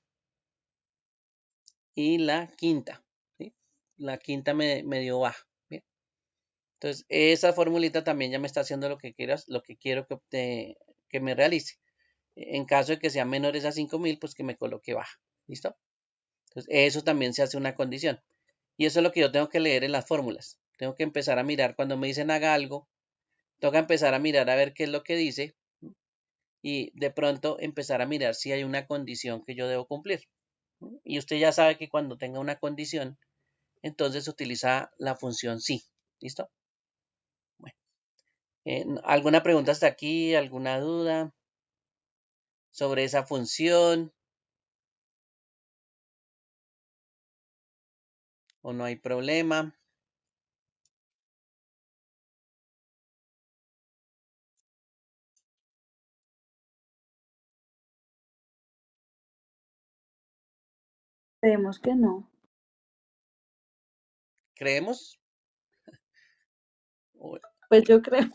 y la quinta. ¿Sí? La quinta me dio baja. ¿Bien? Entonces, esa formulita también ya me está haciendo lo que quiero que me realice. En caso de que sean menores a 5.000, pues que me coloque baja. ¿Listo? Entonces, eso también se hace una condición. Y eso es lo que yo tengo que leer en las fórmulas. Tengo que empezar a mirar cuando me dicen haga algo. Tengo que empezar a mirar a ver qué es lo que dice. Y de pronto empezar a mirar si hay una condición que yo debo cumplir. Y usted ya sabe que cuando tenga una condición, entonces utiliza la función sí. ¿Listo? Bueno, ¿alguna pregunta hasta aquí? ¿Alguna duda sobre esa función? ¿O no hay problema? Creemos que no. ¿Creemos? O- Pues yo creo,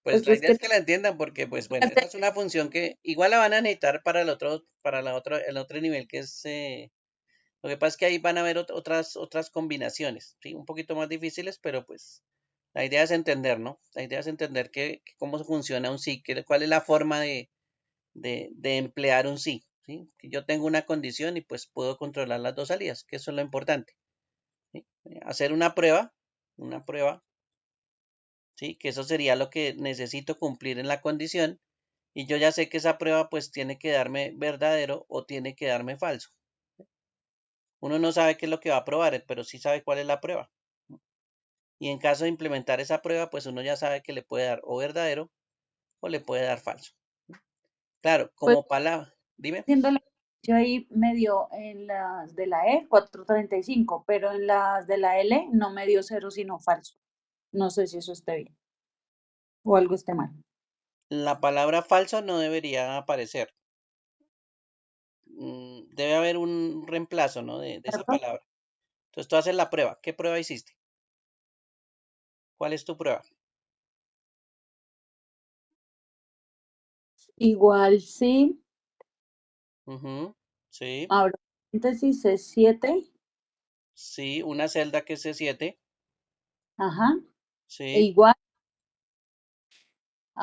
Pues pues la es idea es que que la entiendan porque, pues bueno, esa es una función que igual la van a necesitar para el otro nivel que es, lo que pasa es que ahí van a haber otras combinaciones, ¿sí? Un poquito más difíciles, pero pues la idea es entender, ¿no? La idea es entender cómo funciona un sí, cuál es la forma de emplear un sí, ¿sí? Que yo tengo una condición y pues puedo controlar las dos salidas, que eso es lo importante, ¿sí? Hacer una prueba, ¿sí? Que eso sería lo que necesito cumplir en la condición y yo ya sé que esa prueba pues tiene que darme verdadero o tiene que darme falso. Uno no sabe qué es lo que va a probar, pero sí sabe cuál es la prueba. Y en caso de implementar esa prueba, pues uno ya sabe que le puede dar o verdadero o le puede dar falso. Claro, pues como palabra, dime. haciendo el ejercicio ahí me dio en las de la E 435, pero en las de la L no me dio cero sino falso. No sé si eso esté bien o algo esté mal. La palabra falso no debería aparecer. Debe haber un reemplazo, ¿no? De esa ¿Cierto? palabra. Entonces tú haces la prueba. ¿Qué prueba hiciste? ¿Cuál es tu prueba? Igual sí, Ujú, sí, abro paréntesis C7, sí, una celda que es C7. ajá, e Sí, igual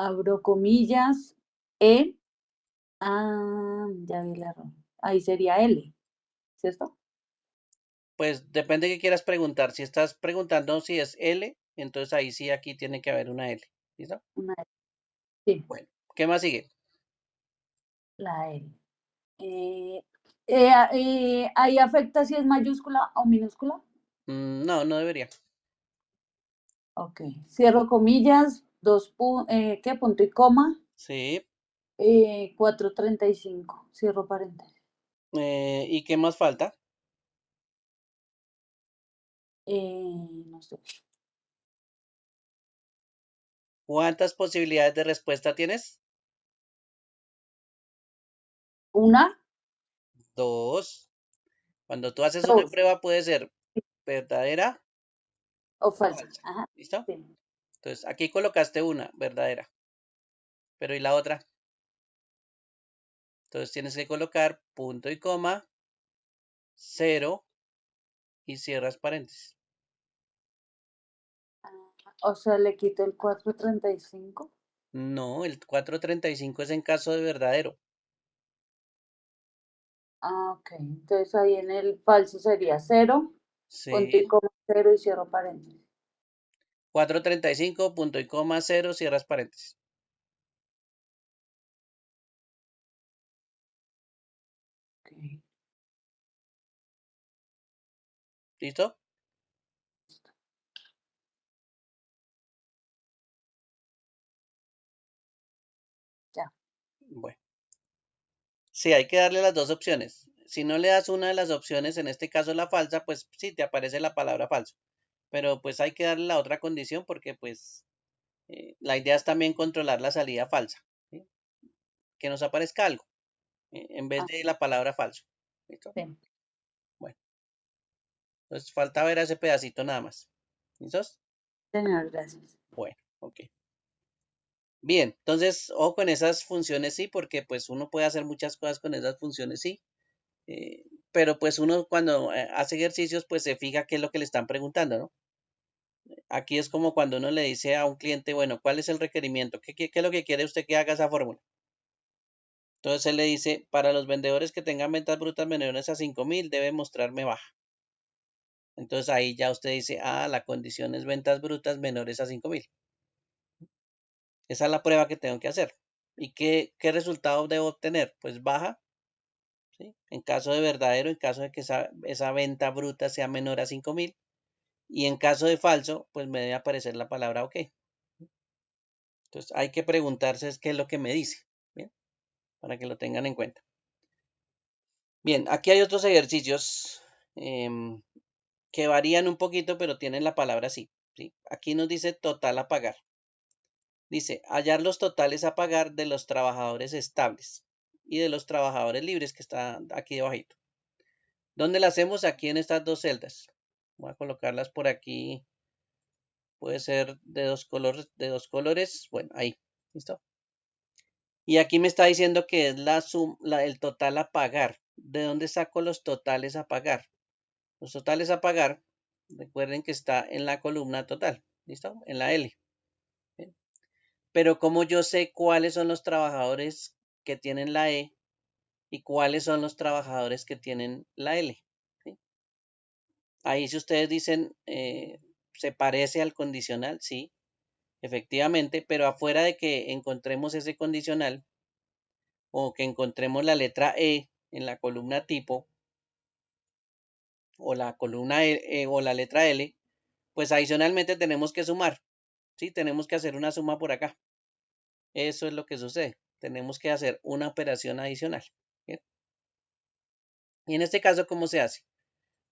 abro comillas, E, Ah, ya vi el error. Ahí sería L, ¿cierto? Pues depende de qué quieras preguntar. Si estás preguntando si es L, entonces ahí sí, aquí tiene que haber una L. ¿Listo? Una L. Sí, Bueno, ¿qué más sigue? la L. Eh, ¿Ahí afecta si es mayúscula o minúscula? No, no debería. Ok. Cierro comillas, ¿qué? Punto y coma. Sí. 4:35. Cierro paréntesis. ¿Y qué más falta? No sé. ¿Cuántas posibilidades de respuesta tienes? Una, Dos. Cuando tú haces una dos. prueba puede ser verdadera O o falsa. falsa. Ajá. ¿Listo? Sí. Entonces, aquí colocaste una, verdadera. Pero ¿y la otra? Entonces tienes que colocar punto y coma, cero y cierras paréntesis. O sea, le quito el 4:35. No, el 435 es en caso de verdadero. Ah, ok. Entonces ahí en el falso sería cero, punto y Sí. coma cero y cierro paréntesis. 435 punto y coma, cero, cierras paréntesis. Ok, ¿Listo? ya. Bueno. Sí, hay que darle las dos opciones. Si no le das una de las opciones, en este caso la falsa, pues sí, te aparece la palabra falso. Pero pues hay que darle la otra condición porque pues la idea es también controlar la salida falsa. ¿Sí? Que nos aparezca algo en vez Ah, de la palabra falso. ¿Listo? sí. Bueno, entonces falta ver ese pedacito nada más. ¿Listos? Señor, gracias. Bueno, ok. Bien, entonces, ojo con esas funciones sí, porque pues uno puede hacer muchas cosas con esas funciones sí. Pero pues uno cuando hace ejercicios pues se fija qué es lo que le están preguntando, ¿no? Aquí es como cuando uno le dice a un cliente, bueno, ¿cuál es el requerimiento? ¿Qué es lo que quiere usted que haga esa fórmula? Entonces él le dice, para los vendedores que tengan ventas brutas menores a 5.000 debe mostrarme baja. Entonces ahí ya usted dice, ah, la condición es ventas brutas menores a 5.000. Esa es la prueba que tengo que hacer. ¿Y qué resultado debo obtener? Pues baja, ¿sí? En caso de verdadero, en caso de que esa venta bruta sea menor a 5.000. Y en caso de falso, pues me debe aparecer la palabra OK. Entonces hay que preguntarse qué es lo que me dice, ¿bien? Para que lo tengan en cuenta. Bien, aquí hay otros ejercicios em, que varían un poquito, pero tienen la palabra sí, ¿sí? Aquí nos dice total a pagar. Dice, hallar los totales a pagar de los trabajadores estables y de los trabajadores libres que está aquí debajito. ¿Dónde la hacemos? Aquí en estas dos celdas. Voy a colocarlas por aquí. Puede ser de dos colores. Bueno, ahí. ¿Listo? Y aquí me está diciendo que es el total a pagar. ¿De dónde saco los totales a pagar? Los totales a pagar, recuerden que está en la columna total. ¿Listo? En la L. ¿Sí? Pero como yo sé cuáles son los trabajadores que tienen la E y cuáles son los trabajadores que tienen la L. ¿Sí? Ahí si ustedes dicen, se parece al condicional, sí, efectivamente, pero afuera de que encontremos ese condicional o que encontremos la letra E en la columna tipo o la columna o la letra L, pues adicionalmente tenemos que sumar, ¿sí? Tenemos que hacer una suma por acá. Eso es lo que sucede. Tenemos que hacer una operación adicional. ¿Bien? Y en este caso, ¿cómo se hace?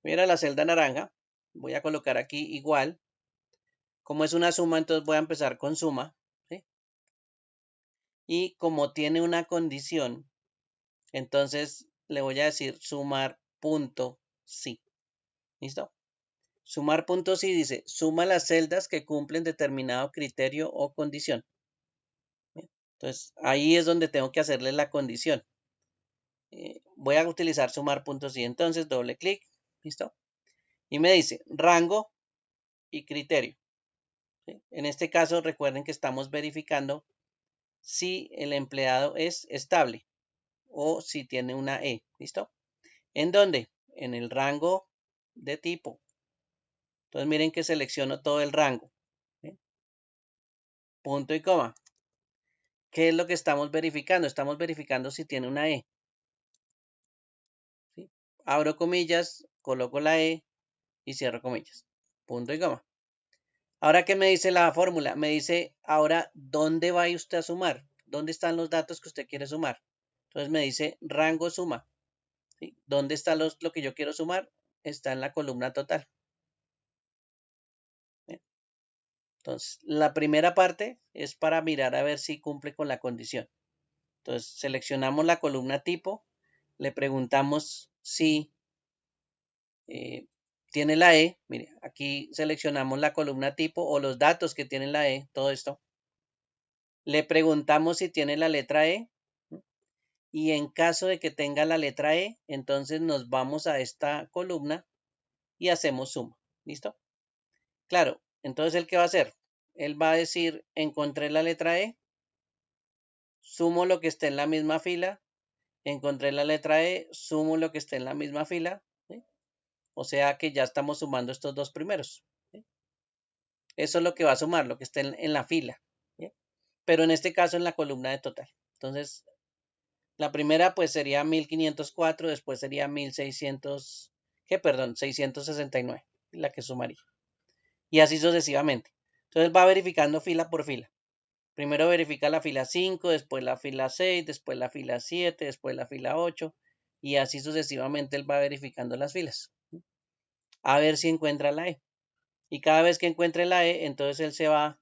Voy a ir a la celda naranja, voy a colocar aquí igual. Como es una suma, entonces voy a empezar con suma, ¿sí? Y como tiene una condición, entonces le voy a decir sumar punto sí. ¿Listo? Sumar puntos sí dice, suma las celdas que cumplen determinado criterio o condición. Bien, entonces, ahí es donde tengo que hacerle la condición. Voy a utilizar sumar puntos sí. Entonces, doble clic. ¿Listo? Y me dice rango y criterio. ¿Sí? En este caso, recuerden que estamos verificando si el empleado es estable. o si tiene una E. ¿Listo? ¿En dónde? En el rango de tipo. Entonces miren que selecciono todo el rango. ¿Sí? Punto y coma. ¿Qué es lo que estamos verificando? Estamos verificando si tiene una E. ¿Sí? Abro comillas, coloco la E y cierro comillas. Punto y coma. Ahora, ¿qué me dice la fórmula? Me dice, ahora, ¿dónde va usted a sumar? ¿Dónde están los datos que usted quiere sumar? Entonces me dice rango suma. ¿Sí? ¿Dónde está lo que yo quiero sumar? Está en la columna total. ¿Sí? Entonces, la primera parte es para mirar a ver si cumple con la condición. Entonces, seleccionamos la columna tipo, le preguntamos si tiene la E. Mire, aquí seleccionamos la columna tipo o los datos que tiene la E, todo esto. Le preguntamos si tiene la letra E. Y en caso de que tenga la letra E, entonces nos vamos a esta columna y hacemos suma. ¿Listo? Claro, entonces ¿el qué va a hacer? Él va a decir, encontré la letra E, sumo lo que esté en la misma fila, encontré la letra E, sumo lo que esté en la misma fila, ¿sí? O sea que ya estamos sumando estos dos primeros, ¿sí? Eso es lo que va a sumar, lo que esté en la fila, ¿sí? Pero en este caso en la columna de total. Entonces, la primera pues sería 1504, después sería 1600, perdón, 669, la que sumaría. Y así sucesivamente. Entonces va verificando fila por fila. Primero verifica la fila 5, después la fila 6, después la fila 7, después la fila 8 y así sucesivamente él va verificando las filas. A ver si encuentra la E. Y cada vez que encuentre la E, entonces él se va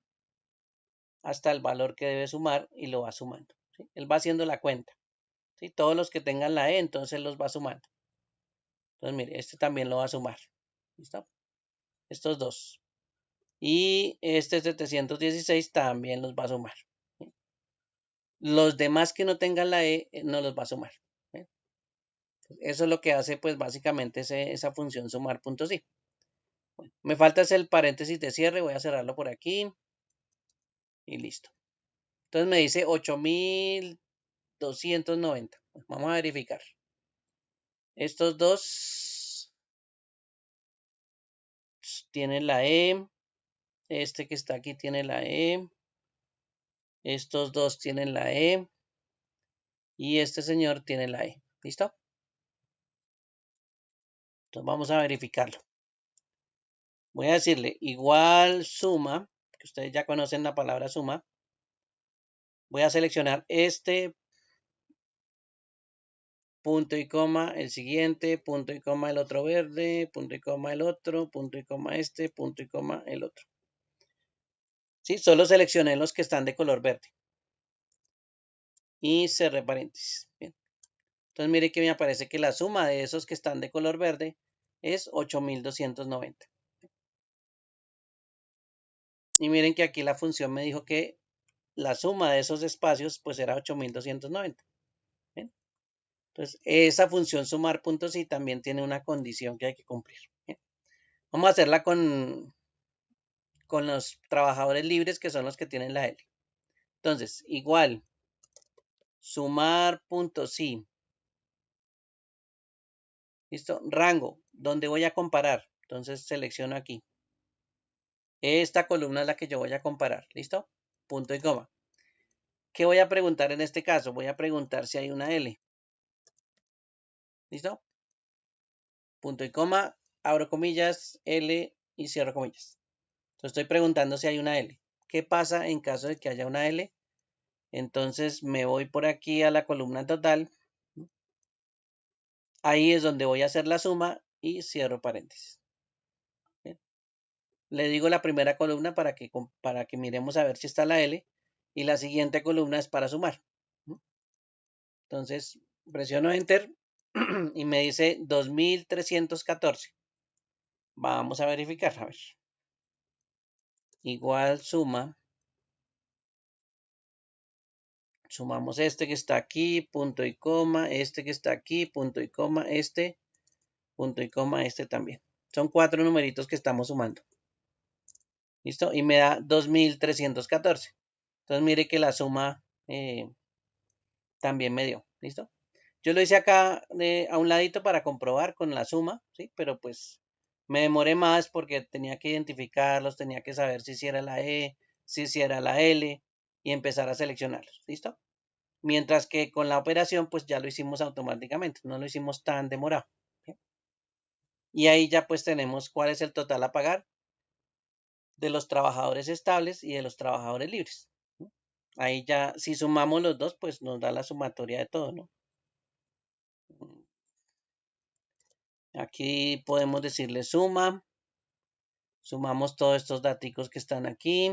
hasta el valor que debe sumar y lo va sumando, ¿sí? Él va haciendo la cuenta, ¿sí? Todos los que tengan la E, entonces los va sumando. Entonces, mire, este también lo va a sumar. ¿Listo? Estos dos. Y este 716 también los va a sumar. ¿Sí? Los demás que no tengan la E no los va a sumar. ¿Sí? Eso es lo que hace, pues, básicamente esa función sumar puntos y. Bueno, me falta hacer el paréntesis de cierre. Voy a cerrarlo por aquí. Y listo. Entonces me dice 8290. Vamos a verificar. Estos dos tienen la E. Este que está aquí tiene la E. Estos dos tienen la E. Y este señor tiene la E. ¿Listo? Entonces vamos a verificarlo. Voy a decirle igual suma, que ustedes ya conocen la palabra suma. Voy a seleccionar este punto y coma, el siguiente, punto y coma, el otro verde, punto y coma, el otro, punto y coma, este, punto y coma, el otro. ¿Sí? Solo seleccioné los que están de color verde. Y cerré paréntesis. Bien. Entonces mire que me aparece que la suma de esos que están de color verde es 8290. Y miren que aquí la función me dijo que la suma de esos espacios pues era 8290. ¿Bien? Entonces esa función sumar puntos y también tiene una condición que hay que cumplir. ¿Bien? Vamos a hacerla con los trabajadores libres que son los que tienen la L. Entonces igual sumar puntos sí. ¿Listo? Rango, donde voy a comparar. Entonces selecciono aquí. Esta columna es la que yo voy a comparar. ¿Listo? Punto y coma. ¿Qué voy a preguntar en este caso? Voy a preguntar si hay una L. ¿Listo? Punto y coma, abro comillas, L y cierro comillas. Entonces estoy preguntando si hay una L. ¿Qué pasa en caso de que haya una L? Entonces me voy por aquí a la columna total. Ahí es donde voy a hacer la suma y cierro paréntesis. ¿Bien? Le digo la primera columna para que miremos a ver si está la L. Y la siguiente columna es para sumar. Entonces presiono Enter y me dice 2314. Vamos a verificar, a ver. Igual suma. Sumamos este que está aquí, punto y coma, este que está aquí, punto y coma, este, punto y coma, este también. Son 4 numeritos que estamos sumando. ¿Listo? Y me da 2314. Entonces mire que la suma también me dio. ¿Listo? Yo lo hice acá a un ladito para comprobar con la suma, ¿sí? Pero pues me demoré más porque tenía que identificarlos, tenía que saber si era la E, si era la L y empezar a seleccionarlos, ¿listo? Mientras que con la operación pues ya lo hicimos automáticamente, no lo hicimos tan demorado. ¿Sí? Y ahí ya pues tenemos cuál es el total a pagar de los trabajadores estables y de los trabajadores libres. ¿No? Ahí ya, si sumamos los dos, pues nos da la sumatoria de todo, ¿no? Aquí podemos decirle suma, sumamos todos estos datos que están aquí,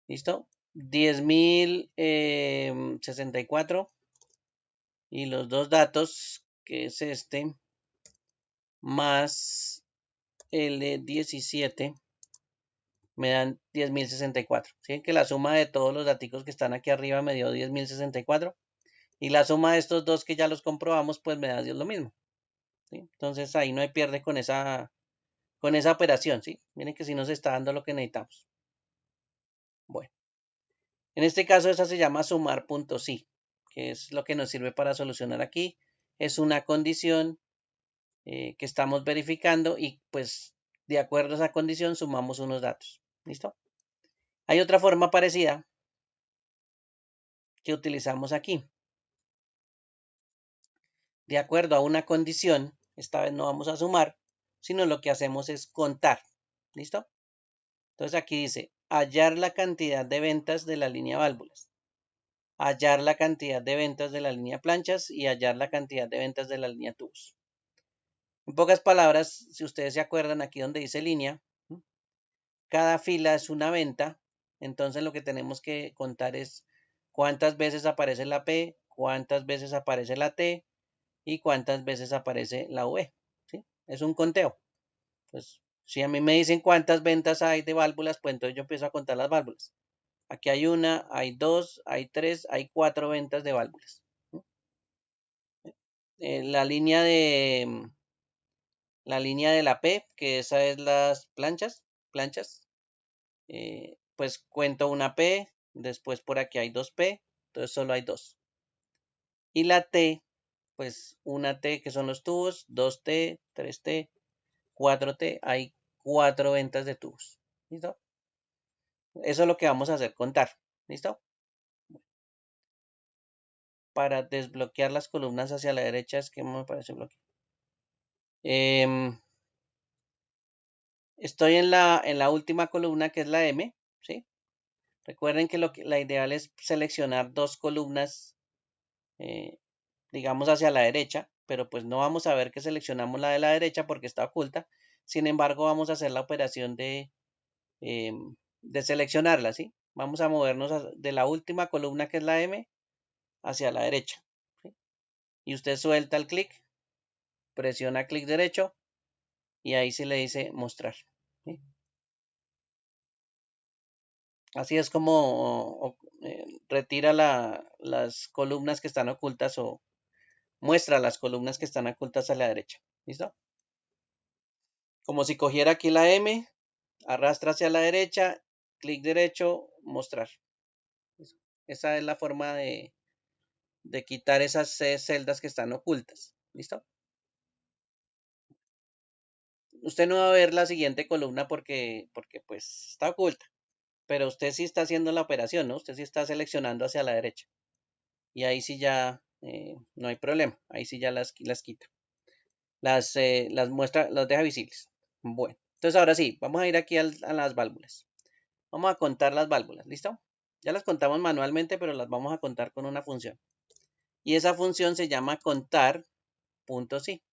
¿listo? 10.064 y los dos datos, que es este, más el de 17, me dan 10.064. ¿Sí? Que la suma de todos los datos que están aquí arriba me dio 10.064 y la suma de estos dos que ya los comprobamos pues me da lo mismo. ¿Sí? Entonces ahí no hay pierde con esa operación. ¿Sí? Miren que si nos está dando lo que necesitamos. Bueno, en este caso esa se llama sumar.si, que es lo que nos sirve para solucionar aquí. Es una condición que estamos verificando y pues de acuerdo a esa condición sumamos unos datos. ¿Listo? Hay otra forma parecida que utilizamos aquí. De acuerdo a una condición, esta vez no vamos a sumar, sino lo que hacemos es contar. ¿Listo? Entonces aquí dice hallar la cantidad de ventas de la línea válvulas, hallar la cantidad de ventas de la línea planchas y hallar la cantidad de ventas de la línea tubos. En pocas palabras, si ustedes se acuerdan aquí donde dice línea, cada fila es una venta, entonces lo que tenemos que contar es cuántas veces aparece la P, cuántas veces aparece la T y cuántas veces aparece la V. ¿Sí? Es un conteo. Pues si a mí me dicen cuántas ventas hay de válvulas, pues entonces yo empiezo a contar las válvulas. Aquí hay una, hay dos, hay tres, hay cuatro ventas de válvulas. La línea de la P, que esa es las planchas, pues cuento una P, después por aquí hay dos P, entonces solo hay dos. Y la T, pues una T que son los tubos, dos T, tres T, cuatro T, hay cuatro ventas de tubos. ¿Listo? Eso es lo que vamos a hacer, contar. ¿Listo? Para desbloquear las columnas hacia la derecha, es que me parece bloqueo. Estoy en la última columna que es la M, ¿sí? Recuerden que la ideal es seleccionar dos columnas, eh, digamos hacia la derecha, pero pues no vamos a ver que seleccionamos la de la derecha porque está oculta. Sin embargo, vamos a hacer la operación de seleccionarla, ¿sí? Vamos a movernos de la última columna que es la M hacia la derecha, ¿sí? Y usted suelta el clic, presiona clic derecho y ahí se le dice mostrar, ¿sí? Así es como retira las columnas que están ocultas o muestra las columnas que están ocultas a la derecha. ¿Listo? Como si cogiera aquí la M, arrastra hacia la derecha, clic derecho, mostrar. ¿Listo? Esa es la forma de quitar esas celdas que están ocultas. ¿Listo? Usted no va a ver la siguiente columna porque pues está oculta, pero usted sí está haciendo la operación, ¿no? Usted sí está seleccionando hacia la derecha. Y ahí sí ya no hay problema. Ahí sí ya las quita. Las muestra, las deja visibles. Bueno, entonces ahora sí, vamos a ir aquí a las válvulas. Vamos a contar las válvulas, ¿listo? Ya las contamos manualmente, pero las vamos a contar con una función. Y esa función se llama contar.si.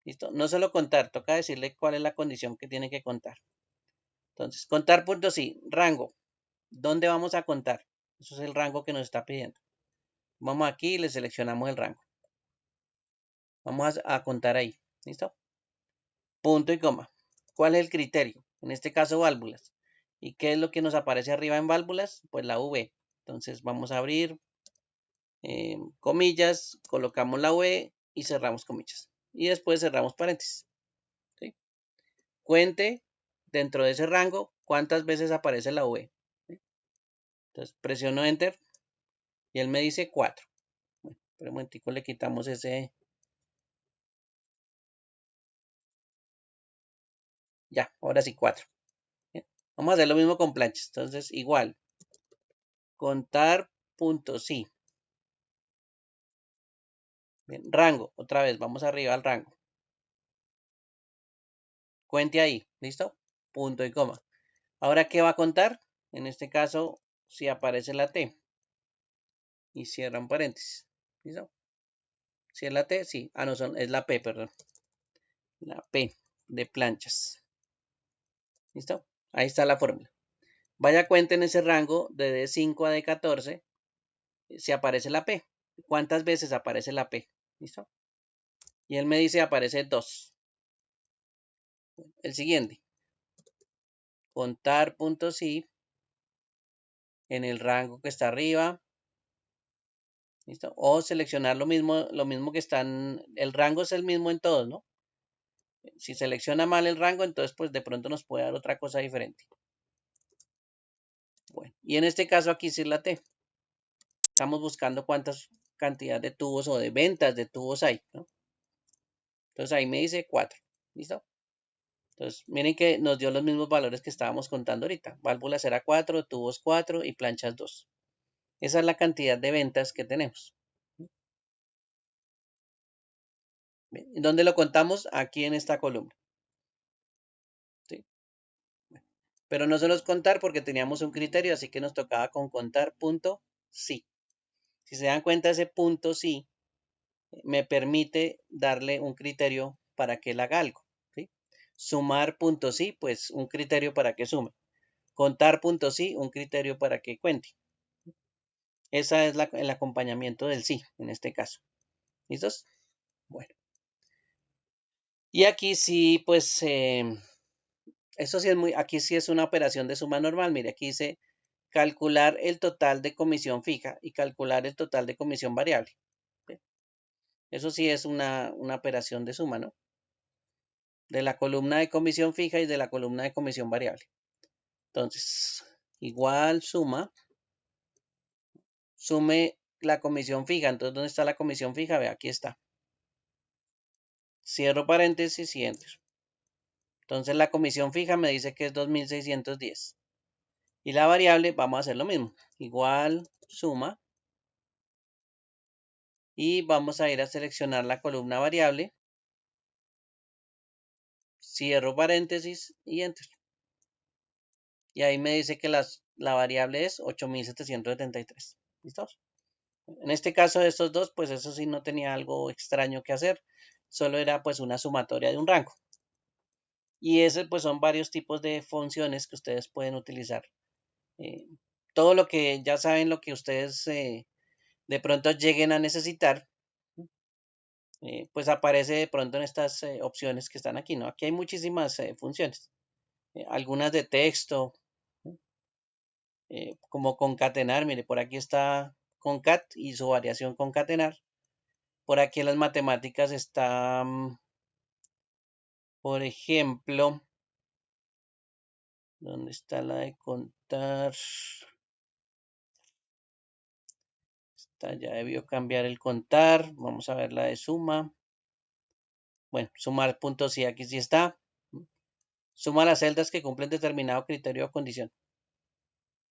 ¿Listo? No solo contar, toca decirle cuál es la condición que tiene que contar. Entonces, contar.si, rango. ¿Dónde vamos a contar? Eso es el rango que nos está pidiendo. Vamos aquí y le seleccionamos el rango. Vamos a contar ahí. ¿Listo? Punto y coma. ¿Cuál es el criterio? En este caso, válvulas. ¿Y qué es lo que nos aparece arriba en válvulas? Pues la V. Entonces vamos a abrir comillas, colocamos la V y cerramos comillas. Y después cerramos paréntesis. ¿Sí? Cuente dentro de ese rango cuántas veces aparece la V. ¿Sí? Entonces presiono Enter Y él me dice 4. Bueno, pero un momentico le quitamos ese. Ya, ahora sí 4. Vamos a hacer lo mismo con planchas. Entonces, igual. Contar punto sí. Bien, rango, otra vez, vamos arriba al rango. Cuente ahí, ¿listo? Punto y coma. Ahora, ¿qué va a contar? En este caso, si aparece la T y cierra un paréntesis. ¿Listo? Si es la T, sí. Ah, no, es la P, perdón. La P de planchas. ¿Listo? Ahí está la fórmula. Vaya cuenta en ese rango de D5 a D14 si aparece la P. ¿Cuántas veces aparece la P? ¿Listo? Y él me dice aparece 2. El siguiente. Contar punto sí en el rango que está arriba. ¿Listo? O seleccionar lo mismo que están, el rango es el mismo en todos, ¿no? Si selecciona mal el rango, entonces pues de pronto nos puede dar otra cosa diferente. Bueno, y en este caso aquí sí es la T. Estamos buscando cuántas cantidad de tubos o de ventas de tubos hay, ¿no? Entonces ahí me dice 4. ¿Listo? Entonces miren que nos dio los mismos valores que estábamos contando ahorita. Válvulas era 4, tubos 4 y planchas 2. Esa es la cantidad de ventas que tenemos. ¿Dónde lo contamos? Aquí en esta columna. ¿Sí? Pero no se los contar porque teníamos un criterio, así que nos tocaba con contar punto sí. Si se dan cuenta, ese punto sí me permite darle un criterio para que él haga algo. ¿Sí? Sumar punto sí, pues un criterio para que sume. Contar punto sí, un criterio para que cuente. Ese es el acompañamiento del sí, en este caso. ¿Listos? Bueno. Y aquí sí, pues, eso sí es aquí sí es una operación de suma normal. Mire, aquí dice calcular el total de comisión fija y calcular el total de comisión variable. ¿Sí? Eso sí es una operación de suma, ¿no? De la columna de comisión fija y de la columna de comisión variable. Entonces, igual suma, sume la comisión fija. Entonces, ¿dónde está la comisión fija? Ve, aquí está. Cierro paréntesis y entro. Entonces, la comisión fija me dice que es 2.610. Y la variable, vamos a hacer lo mismo. Igual suma. Y vamos a ir a seleccionar la columna variable. Cierro paréntesis y entro. Y ahí me dice que la variable es 8.773. ¿Listos? En este caso de estos dos, pues eso sí no tenía algo extraño que hacer. Solo era pues una sumatoria de un rango. Y ese pues son varios tipos de funciones que ustedes pueden utilizar. Eh, todo lo que ya saben, lo que ustedes de pronto lleguen a necesitar, pues aparece de pronto en estas opciones que están aquí, ¿no? Aquí hay muchísimas funciones. Algunas de texto, como concatenar, mire, por aquí está concat y su variación concatenar. Por aquí en las matemáticas está, por ejemplo, ¿dónde está la de contar? Esta ya debió cambiar el contar. Vamos a ver la de suma. Bueno, sumar puntos sí, aquí sí está. Suma las celdas que cumplen determinado criterio o condición.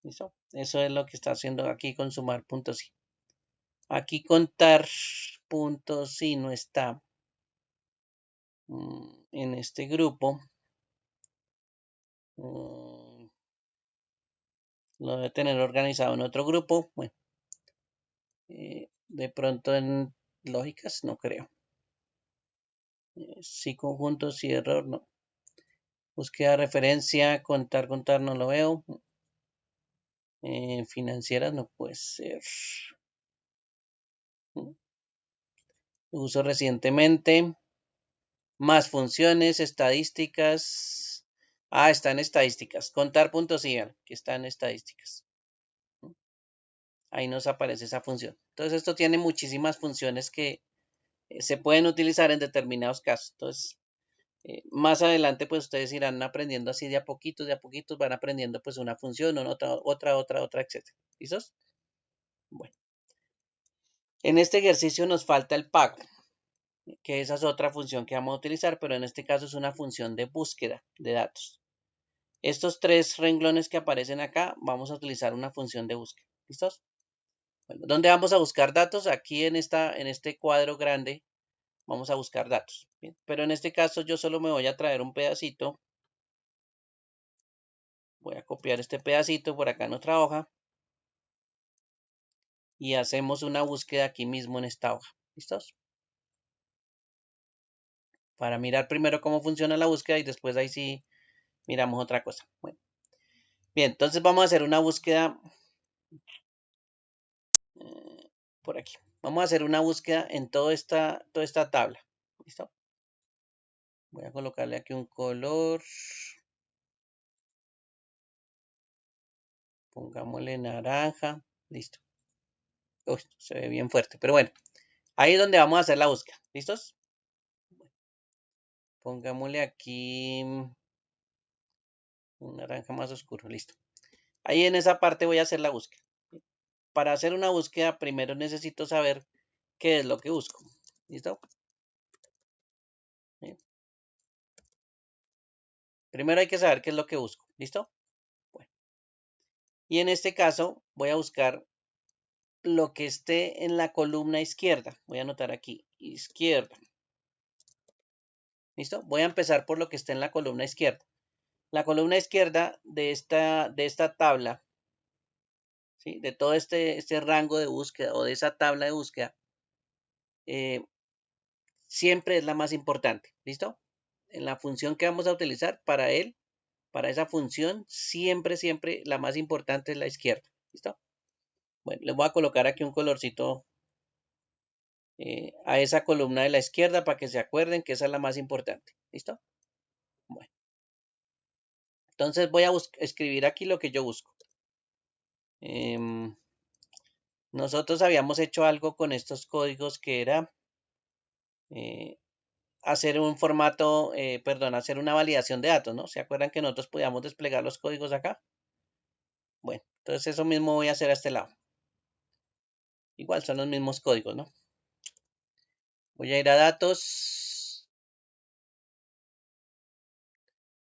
¿Listo? Eso es lo que está haciendo aquí con sumar puntos sí. Aquí contar puntos sí no está en este grupo. Lo debe tener organizado en otro grupo. Bueno, de pronto en lógicas, no creo. Sí, conjunto, sí, error, no. Búsqueda de referencia, contar, no lo veo. Financieras no puede ser. Uso recientemente. Más funciones, estadísticas. Ah, está en estadísticas. Contar puntos, sí, que está en estadísticas. Ahí nos aparece esa función. Entonces, esto tiene muchísimas funciones que se pueden utilizar en determinados casos. Entonces, más adelante, pues ustedes irán aprendiendo así de a poquitos van aprendiendo pues una función, otra, etcétera. ¿Listos? Bueno. En este ejercicio nos falta el pago, que esa es otra función que vamos a utilizar, pero en este caso es una función de búsqueda de datos. Estos tres renglones que aparecen acá, vamos a utilizar una función de búsqueda. ¿Listos? Bueno, ¿dónde vamos a buscar datos? Aquí en este cuadro grande vamos a buscar datos. ¿Bien? Pero en este caso yo solo me voy a traer un pedacito. Voy a copiar este pedacito por acá en otra hoja. Y hacemos una búsqueda aquí mismo en esta hoja. ¿Listos? Para mirar primero cómo funciona la búsqueda y después ahí sí miramos otra cosa. Bueno, bien, entonces vamos a hacer una búsqueda por aquí. Vamos a hacer una búsqueda en toda esta tabla. ¿Listo? Voy a colocarle aquí un color. Pongámosle naranja. Listo. Uy, se ve bien fuerte, pero bueno. Ahí es donde vamos a hacer la búsqueda. ¿Listos? Pongámosle aquí un naranja más oscuro. Listo. Ahí en esa parte voy a hacer la búsqueda. Para hacer una búsqueda, primero necesito saber qué es lo que busco. ¿Listo? Bien. Primero hay que saber qué es lo que busco. ¿Listo? Bueno. Y en este caso voy a buscar lo que esté en la columna izquierda. Voy a anotar aquí, izquierda. ¿Listo? Voy a empezar por lo que esté en la columna izquierda. La columna izquierda de esta tabla, ¿sí? De todo este rango de búsqueda o de esa tabla de búsqueda, eh, siempre es la más importante. ¿Listo? En la función que vamos a utilizar para esa función, siempre la más importante es la izquierda. ¿Listo? Bueno, les voy a colocar aquí un colorcito a esa columna de la izquierda para que se acuerden que esa es la más importante. ¿Listo? Bueno, entonces voy a escribir aquí lo que yo busco. Em, nosotros habíamos hecho algo con estos códigos que era eh, hacer un formato, perdón, hacer una validación de datos, ¿no? ¿Se acuerdan que nosotros podíamos desplegar los códigos acá? Bueno, entonces eso mismo voy a hacer a este lado. Igual son los mismos códigos, ¿no? Voy a ir a datos,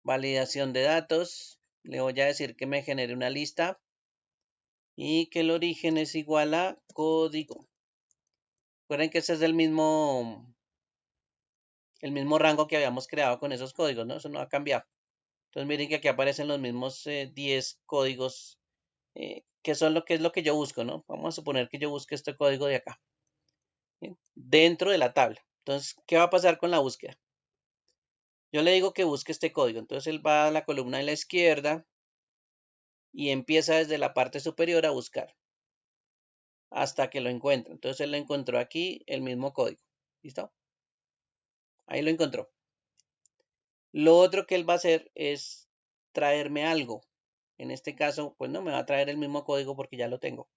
validación de datos. Le voy a decir que me genere una lista y que el origen es igual a código. Recuerden que ese es el mismo rango que habíamos creado con esos códigos, ¿no? Eso no ha cambiado. Entonces miren que aquí aparecen los mismos 10 códigos que son lo que es lo que yo busco, ¿no? Vamos a suponer que yo busque este código de acá, ¿sí? Dentro de la tabla. Entonces, ¿qué va a pasar con la búsqueda? Yo le digo que busque este código. Entonces él va a la columna de la izquierda y empieza desde la parte superior a buscar hasta que lo encuentra. Entonces él lo encontró aquí, el mismo código. ¿Listo? Ahí lo encontró. Lo otro que él va a hacer es traerme algo. En este caso, pues no me va a traer el mismo código porque ya lo tengo.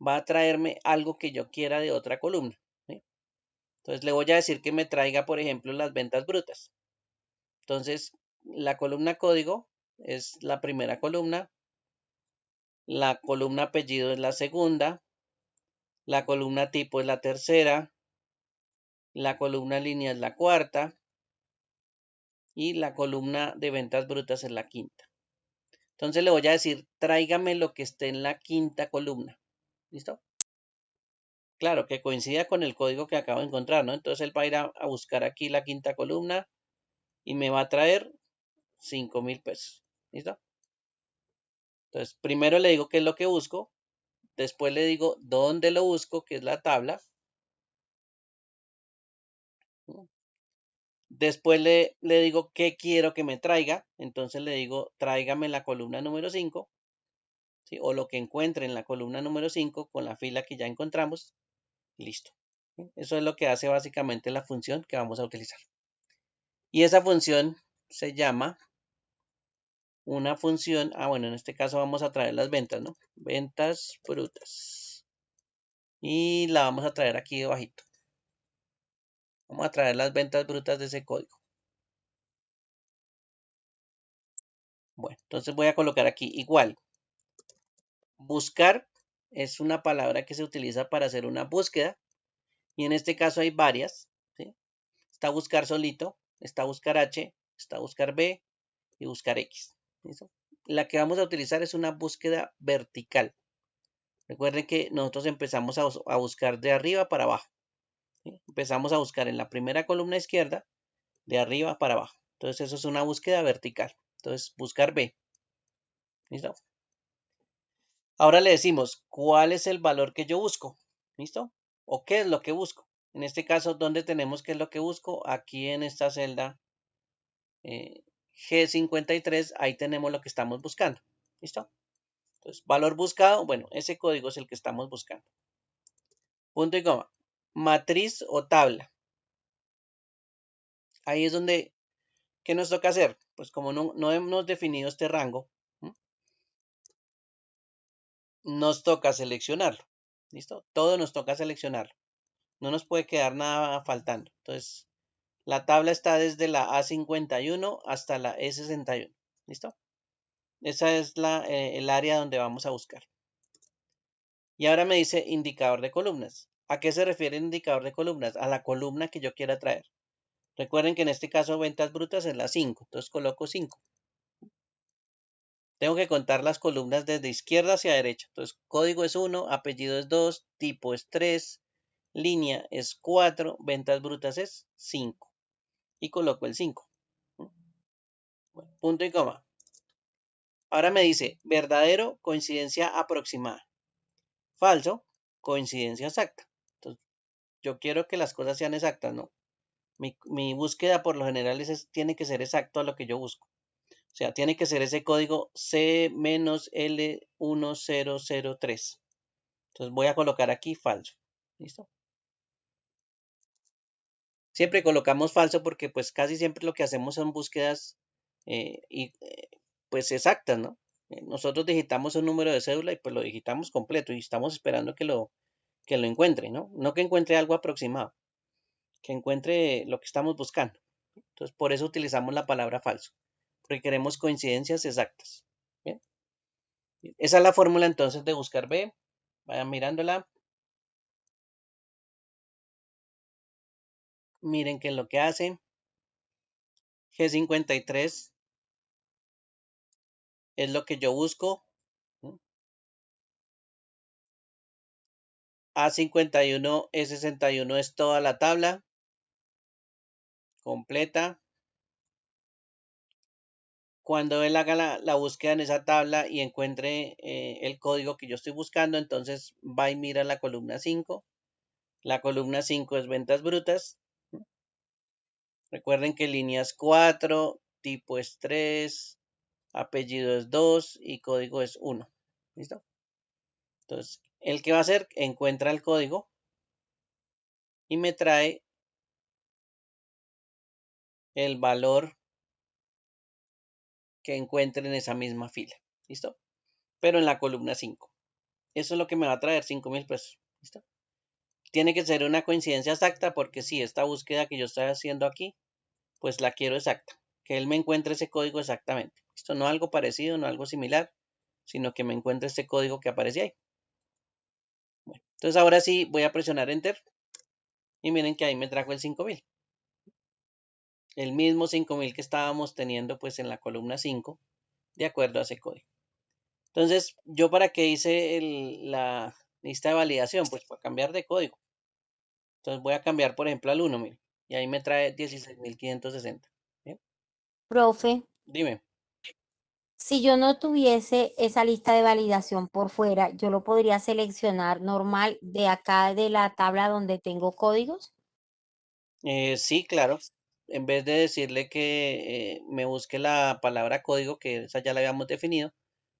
Va a traerme algo que yo quiera de otra columna, ¿sí? Entonces le voy a decir que me traiga, por ejemplo, las ventas brutas. Entonces, la columna código es la primera columna, la columna apellido es la segunda, la columna tipo es la tercera, la columna línea es la cuarta y la columna de ventas brutas es la quinta. Entonces le voy a decir, tráigame lo que esté en la quinta columna. ¿Listo? Claro, que coincida con el código que acabo de encontrar, ¿no? Entonces él va a ir a buscar aquí la quinta columna y me va a traer 5.000 pesos. ¿Listo? Entonces, primero le digo qué es lo que busco, después le digo dónde lo busco, que es la tabla, ¿no? Después le digo qué quiero que me traiga, entonces le digo tráigame la columna número 5, ¿sí? O lo que encuentre en la columna número 5 con la fila que ya encontramos, listo. ¿Sí? Eso es lo que hace básicamente la función que vamos a utilizar. Y esa función se llama una función, bueno, en este caso vamos a traer las ventas, ¿no? Ventas brutas. Y la vamos a traer aquí debajito. Vamos a traer las ventas brutas de ese código. Bueno, entonces voy a colocar aquí igual. Buscar es una palabra que se utiliza para hacer una búsqueda y en este caso hay varias, ¿sí? Está buscar solito, está buscar H, está buscar B y buscar X. ¿Listo? La que vamos a utilizar es una búsqueda vertical. Recuerden que nosotros empezamos a buscar de arriba para abajo. ¿Sí? Empezamos a buscar en la primera columna izquierda, de arriba para abajo. Entonces eso es una búsqueda vertical. Entonces buscar B. ¿Listo? Ahora le decimos cuál es el valor que yo busco. ¿Listo? O qué es lo que busco. En este caso, ¿dónde tenemos qué es lo que busco? Aquí en esta celda G53, ahí tenemos lo que estamos buscando. ¿Listo? Entonces, valor buscado, bueno, ese código es el que estamos buscando. Punto y coma. Matriz o tabla. Ahí es donde, ¿qué nos toca hacer? Pues como no hemos definido este rango, ¿m? Nos toca seleccionarlo. ¿Listo? Todo nos toca seleccionarlo. No nos puede quedar nada faltando. Entonces, la tabla está desde la A51 hasta la E61. ¿Listo? Esa es el área donde vamos a buscar. Y ahora me dice indicador de columnas. ¿A qué se refiere el indicador de columnas? A la columna que yo quiera traer. Recuerden que en este caso ventas brutas es la 5, entonces coloco 5. Tengo que contar las columnas desde izquierda hacia derecha. Entonces código es 1, apellido es 2, tipo es 3, línea es 4, ventas brutas es 5. Y coloco el 5. Bueno, punto y coma. Ahora me dice verdadero, coincidencia aproximada. Falso, coincidencia exacta. Entonces yo quiero que las cosas sean exactas, ¿no? Mi búsqueda por lo general tiene que ser exacto a lo que yo busco. O sea, tiene que ser ese código C-L1003. Entonces voy a colocar aquí falso. ¿Listo? Siempre colocamos falso porque pues casi siempre lo que hacemos son búsquedas pues exactas, ¿no? Nosotros digitamos un número de cédula y pues lo digitamos completo y estamos esperando que lo encuentre, ¿no? No que encuentre algo aproximado, que encuentre lo que estamos buscando. Entonces por eso utilizamos la palabra falso, porque queremos coincidencias exactas. ¿Bien? Esa es la fórmula entonces de buscar B. Vayan mirándola. Miren qué es lo que hace. G53 es lo que yo busco. A51 E61 es toda la tabla completa. Cuando él haga la búsqueda en esa tabla y encuentre el código que yo estoy buscando, entonces va y mira la columna 5. La columna 5 es ventas brutas. Recuerden que línea es 4, tipo es 3, apellido es 2 y código es 1. ¿Listo? Entonces, ¿el que va a hacer? Encuentra el código y me trae el valor que encuentre en esa misma fila. ¿Listo? Pero en la columna 5. Eso es lo que me va a traer 5.000 pesos. ¿Listo? Tiene que ser una coincidencia exacta porque si esta búsqueda que yo estoy haciendo aquí, pues la quiero exacta. Que él me encuentre ese código exactamente. Esto no algo parecido, no algo similar, sino que me encuentre este código que aparece ahí. Bueno, entonces ahora sí voy a presionar Enter y miren que ahí me trajo el 5.000. El mismo 5.000 que estábamos teniendo pues en la columna 5 de acuerdo a ese código. Entonces, ¿yo para qué hice la lista de validación? Pues para cambiar de código. Entonces voy a cambiar, por ejemplo, al 1, mire, y ahí me trae 16.560. ¿Bien? Profe, Dime, si yo no tuviese esa lista de validación por fuera, yo lo podría seleccionar normal de acá de la tabla donde tengo códigos. sí, claro. En vez de decirle que me busque la palabra código, que esa ya la habíamos definido,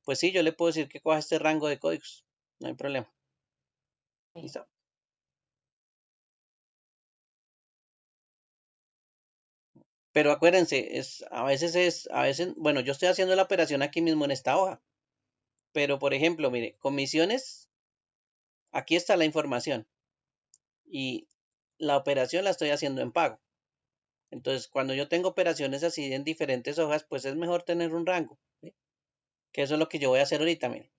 pues sí, yo le puedo decir que coja este rango de códigos. No hay problema. ¿Listo? Pero acuérdense, a veces, bueno, yo estoy haciendo la operación aquí mismo en esta hoja. Pero, por ejemplo, mire, comisiones, aquí está la información y la operación la estoy haciendo en pago. Entonces, cuando yo tengo operaciones así en diferentes hojas, pues es mejor tener un rango, ¿sí? Que eso es lo que yo voy a hacer ahorita, mire.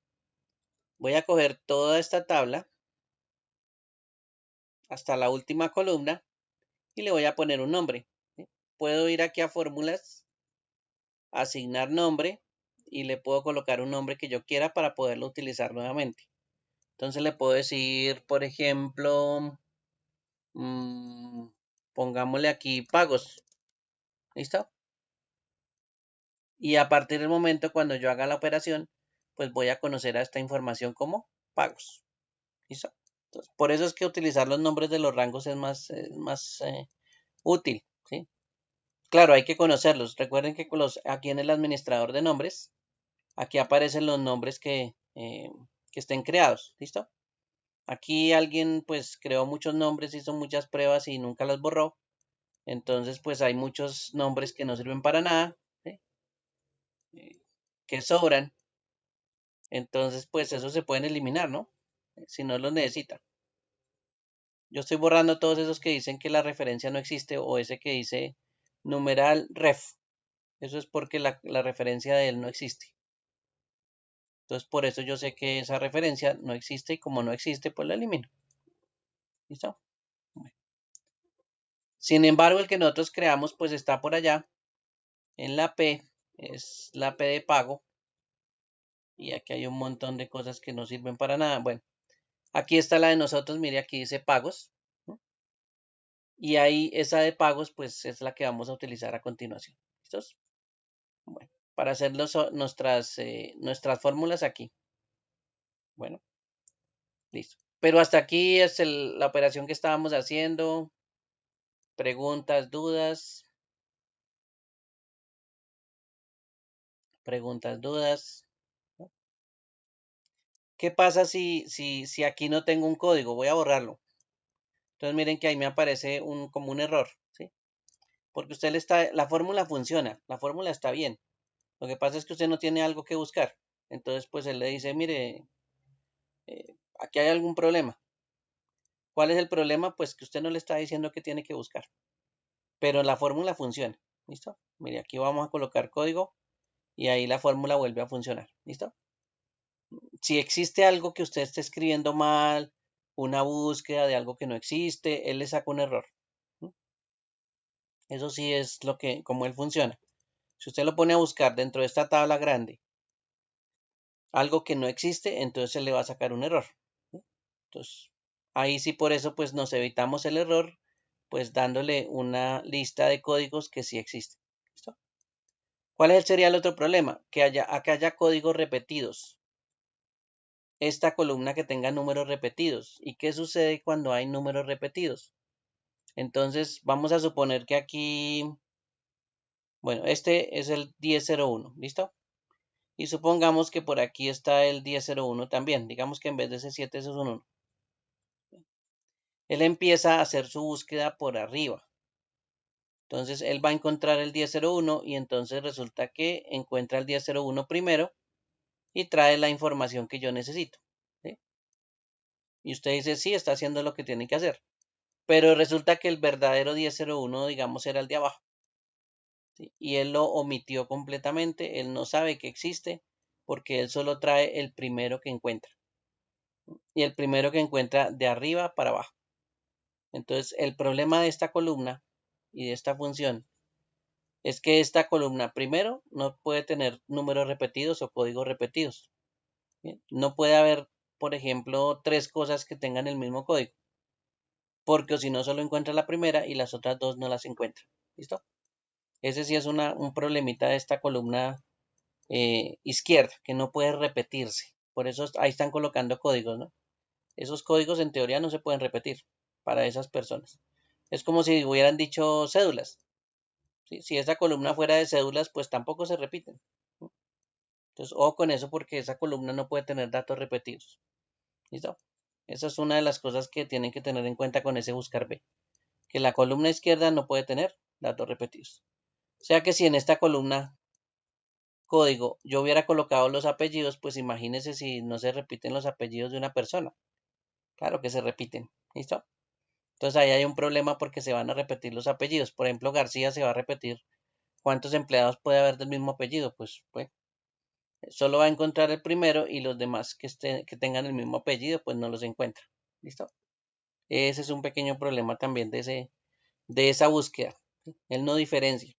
Voy a coger toda esta tabla hasta la última columna y le voy a poner un nombre. ¿Sí? Puedo ir aquí a fórmulas, asignar nombre y le puedo colocar un nombre que yo quiera para poderlo utilizar nuevamente. Entonces le puedo decir, por ejemplo, pongámosle aquí pagos. ¿Listo? Y a partir del momento cuando yo haga la operación, pues voy a conocer a esta información como pagos. ¿Listo? Entonces, por eso es que utilizar los nombres de los rangos es más útil. ¿Sí? Claro, hay que conocerlos. Recuerden que aquí en el administrador de nombres, aquí aparecen los nombres que estén creados. ¿Listo? Aquí alguien pues creó muchos nombres, hizo muchas pruebas y nunca los borró. Entonces pues hay muchos nombres que no sirven para nada, ¿sí? Que sobran. Entonces pues esos se pueden eliminar, ¿no? Si no los necesita. Yo estoy borrando todos esos que dicen que la referencia no existe o ese que dice numeral ref. Eso es porque la referencia de él no existe. Entonces por eso yo sé que esa referencia no existe y como no existe pues la elimino. ¿Listo? Bueno. Sin embargo el que nosotros creamos pues está por allá en la P, es la P de pago. Y aquí hay un montón de cosas que no sirven para nada. Bueno, aquí está la de nosotros, mire aquí dice pagos, ¿no? Y ahí esa de pagos pues es la que vamos a utilizar a continuación. ¿Listos? Bueno, para hacer nuestras fórmulas aquí. Bueno, listo. Pero hasta aquí es la operación que estábamos haciendo. Preguntas, dudas. Preguntas, dudas. ¿No? ¿Qué pasa si aquí no tengo un código? Voy a borrarlo. Entonces miren que ahí me aparece como un error, ¿sí? Porque la fórmula funciona, la fórmula está bien. Lo que pasa es que usted no tiene algo que buscar. Entonces, pues él le dice, mire, aquí hay algún problema. ¿Cuál es el problema? Pues que usted no le está diciendo que tiene que buscar. Pero la fórmula funciona. ¿Listo? Mire, aquí vamos a colocar código y ahí la fórmula vuelve a funcionar. ¿Listo? Si existe algo que usted esté escribiendo mal, una búsqueda de algo que no existe, él le saca un error. Eso sí es como él funciona. Si usted lo pone a buscar dentro de esta tabla grande algo que no existe, entonces se le va a sacar un error. ¿Sí? Entonces, ahí sí por eso pues nos evitamos el error, pues dándole una lista de códigos que sí existen. ¿Listo? ¿Cuál sería el otro problema? Que acá haya códigos repetidos. Esta columna que tenga números repetidos. ¿Y qué sucede cuando hay números repetidos? Entonces, vamos a suponer que aquí, bueno, este es el 1001, ¿listo? Y supongamos que por aquí está el 1001 también. Digamos que en vez de ese 7 es un 1. Él empieza a hacer su búsqueda por arriba. Entonces él va a encontrar el 1001 y entonces resulta que encuentra el 1001 primero y trae la información que yo necesito. ¿Sí? Y usted dice, sí, está haciendo lo que tiene que hacer. Pero resulta que el verdadero 1001, digamos, era el de abajo. ¿Sí? Y él lo omitió completamente. Él no sabe que existe porque él solo trae el primero que encuentra. Y el primero que encuentra de arriba para abajo. Entonces, el problema de esta columna y de esta función es que esta columna, primero, no puede tener números repetidos o códigos repetidos. ¿Bien? No puede haber, por ejemplo, tres cosas que tengan el mismo código, porque si no, solo encuentra la primera y las otras dos no las encuentra. ¿Listo? Ese sí es un problemita de esta columna izquierda, que no puede repetirse. Por eso ahí están colocando códigos, ¿no? Esos códigos en teoría no se pueden repetir para esas personas. Es como si hubieran dicho cédulas. ¿Sí? Si esa columna fuera de cédulas, pues tampoco se repiten. Entonces, ojo con eso porque esa columna no puede tener datos repetidos. ¿Listo? Esa es una de las cosas que tienen que tener en cuenta con ese buscar B. Que la columna izquierda no puede tener datos repetidos. O sea que si en esta columna código yo hubiera colocado los apellidos, pues imagínense si no se repiten los apellidos de una persona. Claro que se repiten. ¿Listo? Entonces ahí hay un problema porque se van a repetir los apellidos. Por ejemplo, García se va a repetir. ¿Cuántos empleados puede haber del mismo apellido? Pues Solo va a encontrar el primero y los demás que tengan el mismo apellido, pues no los encuentra. ¿Listo? Ese es un pequeño problema también de esa búsqueda. Él no diferencia.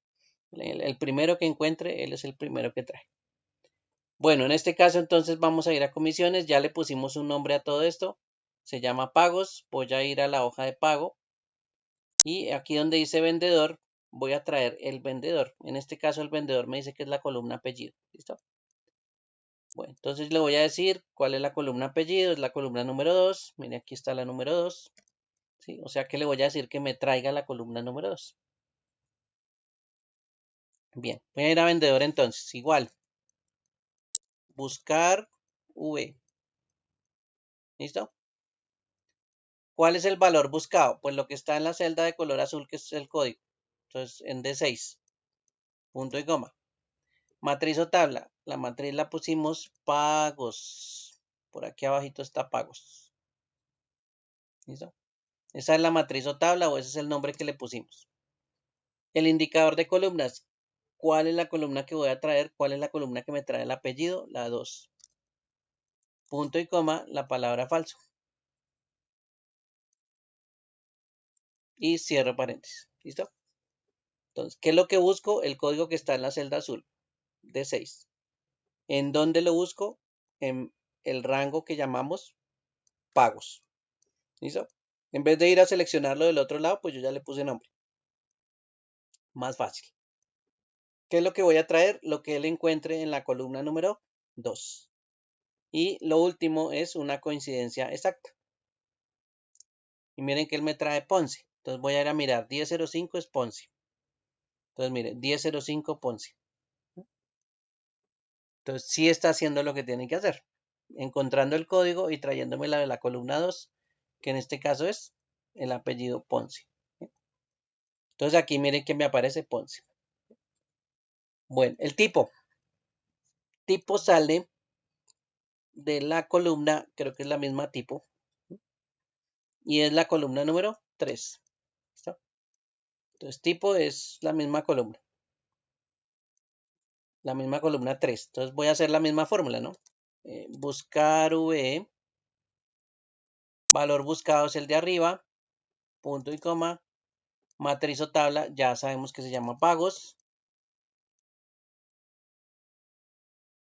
El primero que encuentre, él es el primero que trae. Bueno, en este caso entonces vamos a ir a comisiones. Ya le pusimos un nombre a todo esto. Se llama pagos. Voy a ir a la hoja de pago. Y aquí donde dice vendedor, voy a traer el vendedor. En este caso el vendedor me dice que es la columna apellido. ¿Listo? Bueno, entonces le voy a decir cuál es la columna apellido. Es la columna número 2. Mire, aquí está la número 2. ¿Sí? O sea que le voy a decir que me traiga la columna número 2. Bien, voy a ir a vendedor entonces. Igual. Buscar V. ¿Listo? ¿Cuál es el valor buscado? Pues lo que está en la celda de color azul, que es el código. Entonces, en D6. Punto y coma. Matriz o tabla. La matriz la pusimos pagos. Por aquí abajito está pagos. ¿Listo? Esa es la matriz o tabla o ese es el nombre que le pusimos. El indicador de columnas. ¿Cuál es la columna que voy a traer? ¿Cuál es la columna que me trae el apellido? La 2. Punto y coma, la palabra falso. Y cierro paréntesis. ¿Listo? Entonces, ¿qué es lo que busco? El código que está en la celda azul. D6. ¿En dónde lo busco? En el rango que llamamos pagos. ¿Listo? En vez de ir a seleccionarlo del otro lado, pues yo ya le puse nombre. Más fácil. ¿Qué es lo que voy a traer? Lo que él encuentre en la columna número 2. Y lo último es una coincidencia exacta. Y miren que él me trae Ponce. Entonces voy a ir a mirar. 1005 es Ponce. Entonces miren, 1005 Ponce. Entonces sí está haciendo lo que tiene que hacer. Encontrando el código y trayéndome la de la columna 2, que en este caso es el apellido Ponce. Entonces aquí miren que me aparece Ponce. Bueno, el tipo. Tipo sale de la columna, creo que es la misma tipo. Y es la columna número 3. ¿Listo? Entonces tipo es la misma columna. La misma columna 3. Entonces voy a hacer la misma fórmula, ¿no? Buscar V. Valor buscado es el de arriba. Punto y coma. Matriz o tabla, ya sabemos que se llama pagos.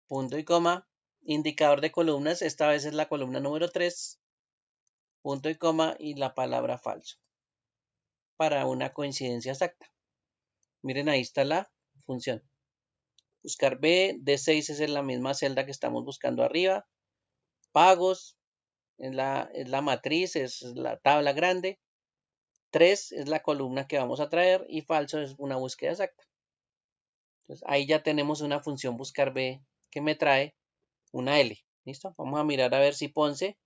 Punto y coma. Indicador de columnas, esta vez es la columna número 3. Punto y coma y la palabra falso. Para una coincidencia exacta. Miren, ahí está la función. Buscar B, D6 es en la misma celda que estamos buscando arriba. Pagos, es la matriz, es la tabla grande. 3 es la columna que vamos a traer y falso es una búsqueda exacta. Entonces ahí ya tenemos una función buscar B que me trae una L. ¿Listo? Vamos a mirar a ver si Ponce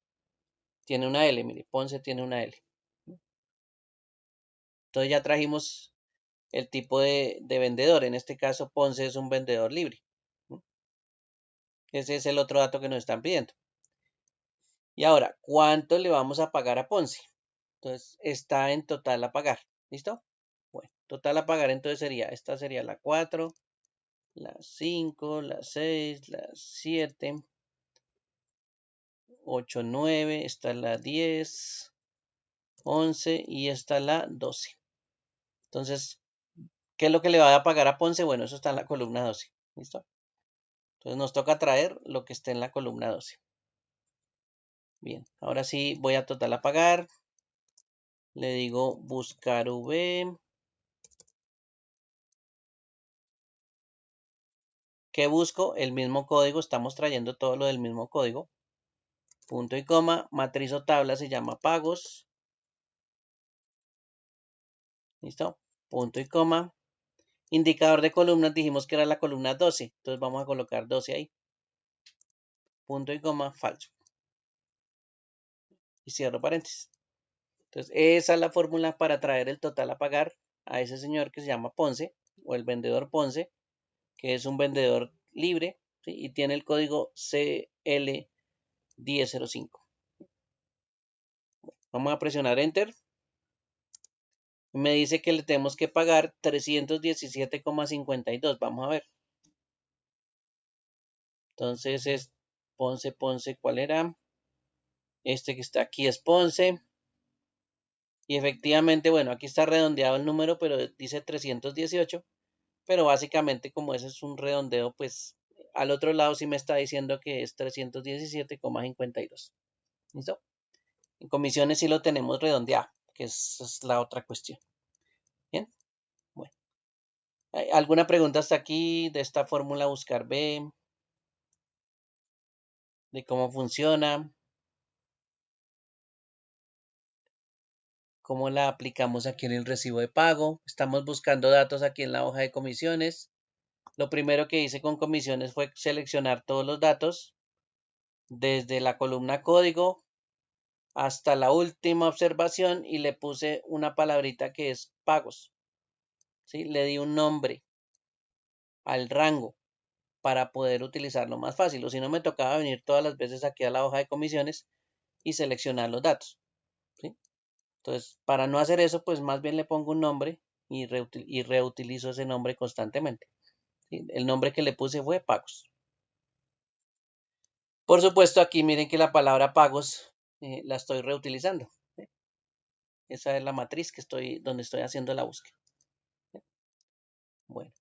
tiene una L. Mire, Ponce tiene una L. Entonces ya trajimos el tipo de vendedor. En este caso, Ponce es un vendedor libre. Ese es el otro dato que nos están pidiendo. Y ahora, ¿cuánto le vamos a pagar a Ponce? Entonces, está en total a pagar. ¿Listo? Bueno, total a pagar entonces esta sería la 4, la 5, la 6, la 7, 8, 9, está la 10, 11 y está la 12. Entonces, ¿qué es lo que le va a pagar a Ponce? Bueno, eso está en la columna 12. ¿Listo? Entonces nos toca traer lo que esté en la columna 12. Bien, ahora sí voy a total a pagar. Le digo buscar V. ¿Qué busco? El mismo código. Estamos trayendo todo lo del mismo código. Punto y coma. Matriz o tabla se llama pagos. ¿Listo? Punto y coma. Indicador de columnas dijimos que era la columna 12. Entonces vamos a colocar 12 ahí. Punto y coma falso. Y cierro paréntesis. Entonces esa es la fórmula para traer el total a pagar a ese señor que se llama Ponce o el vendedor Ponce, que es un vendedor libre, ¿sí? Y tiene el código CL1005. Vamos a presionar Enter. Me dice que le tenemos que pagar 317,52. Vamos a ver. Entonces es Ponce, ¿cuál era? Este que está aquí es Ponce. Y efectivamente, bueno, aquí está redondeado el número, pero dice 318. Pero básicamente como ese es un redondeo, pues al otro lado sí me está diciendo que es 317,52. ¿Listo? En comisiones sí lo tenemos redondeado, que esa es la otra cuestión. Bien, bueno. ¿Alguna pregunta hasta aquí de esta fórmula buscar B? De cómo funciona, cómo la aplicamos aquí en el recibo de pago. Estamos buscando datos aquí en la hoja de comisiones. Lo primero que hice con comisiones fue seleccionar todos los datos desde la columna código hasta la última observación y le puse una palabrita que es pagos. ¿Sí? Le di un nombre al rango para poder utilizarlo más fácil. O si no, me tocaba venir todas las veces aquí a la hoja de comisiones y seleccionar los datos. ¿Sí? Entonces, para no hacer eso, pues más bien le pongo un nombre y reutilizo ese nombre constantemente. ¿Sí? El nombre que le puse fue pagos. Por supuesto, aquí miren que la palabra pagos la estoy reutilizando. ¿Sí? Esa es la matriz que donde estoy haciendo la búsqueda. ¿Sí? Bueno,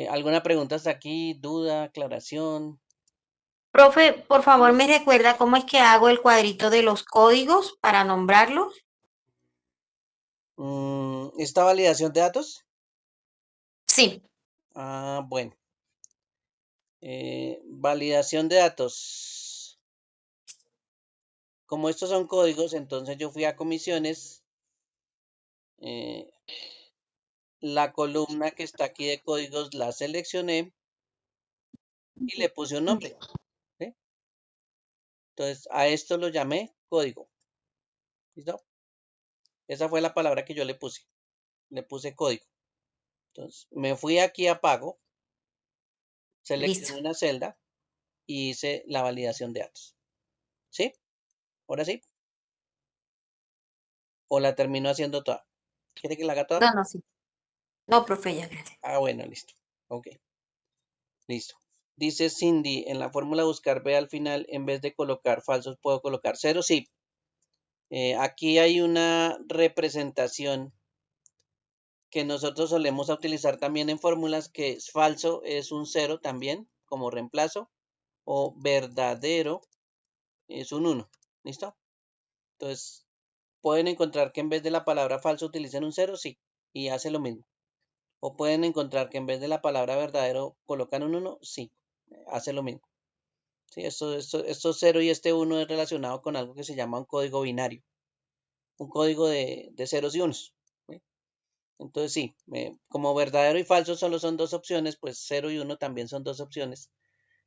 ¿alguna pregunta hasta aquí? ¿Duda? ¿Aclaración? Profe, por favor, ¿me recuerda cómo es que hago el cuadrito de los códigos para nombrarlos? ¿Esta validación de datos? Sí, Ah, bueno. Validación de datos. Como estos son códigos, entonces yo fui a comisiones. eh, la columna que está aquí de códigos la seleccioné y le puse un nombre. ¿Sí? Entonces a esto lo llamé código. ¿Listo? Esa fue la palabra que yo le puse. Le puse código. Entonces me fui aquí a pago, listo. seleccioné una celda y hice la validación de datos. ¿Sí? Ahora sí. O la termino haciendo toda. ¿Quiere que la haga toda? No, no, sí. No, profe, ya, gracias. Ah, bueno, listo. Ok, listo. Dice Cindy, en la fórmula buscar B al final, en vez de colocar falsos, ¿puedo colocar cero? Sí. Aquí hay una representación que nosotros solemos utilizar también en fórmulas, que es falso, es un cero también, como reemplazo, o verdadero es un 1. ¿Listo? Entonces, pueden encontrar que en vez de la palabra falso utilicen un cero, sí, y hace lo mismo. O pueden encontrar que en vez de la palabra verdadero colocan un 1, sí, hace lo mismo. Sí, esto 0 y este 1 es relacionado con algo que se llama un código binario, un código de ceros y unos. ¿Sí? Entonces sí, como verdadero y falso solo son dos opciones, pues 0 y 1 también son dos opciones.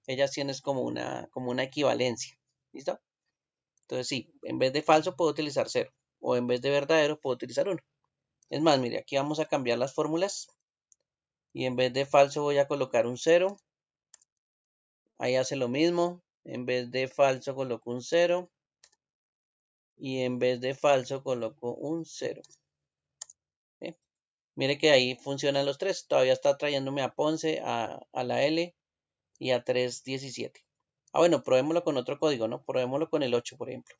Ellas tienen como una equivalencia. ¿Listo? Entonces sí, en vez de falso puedo utilizar 0 o en vez de verdadero puedo utilizar 1. Es más, mire, aquí vamos a cambiar las fórmulas y en vez de falso voy a colocar un 0. Ahí hace lo mismo. En vez de falso coloco un 0 y en vez de falso coloco un 0. ¿Sí? Mire que ahí funcionan los tres. Todavía está trayéndome a Ponce, a la L y a 317. Ah, bueno, probémoslo con otro código, ¿no? Probémoslo con el 8, por ejemplo.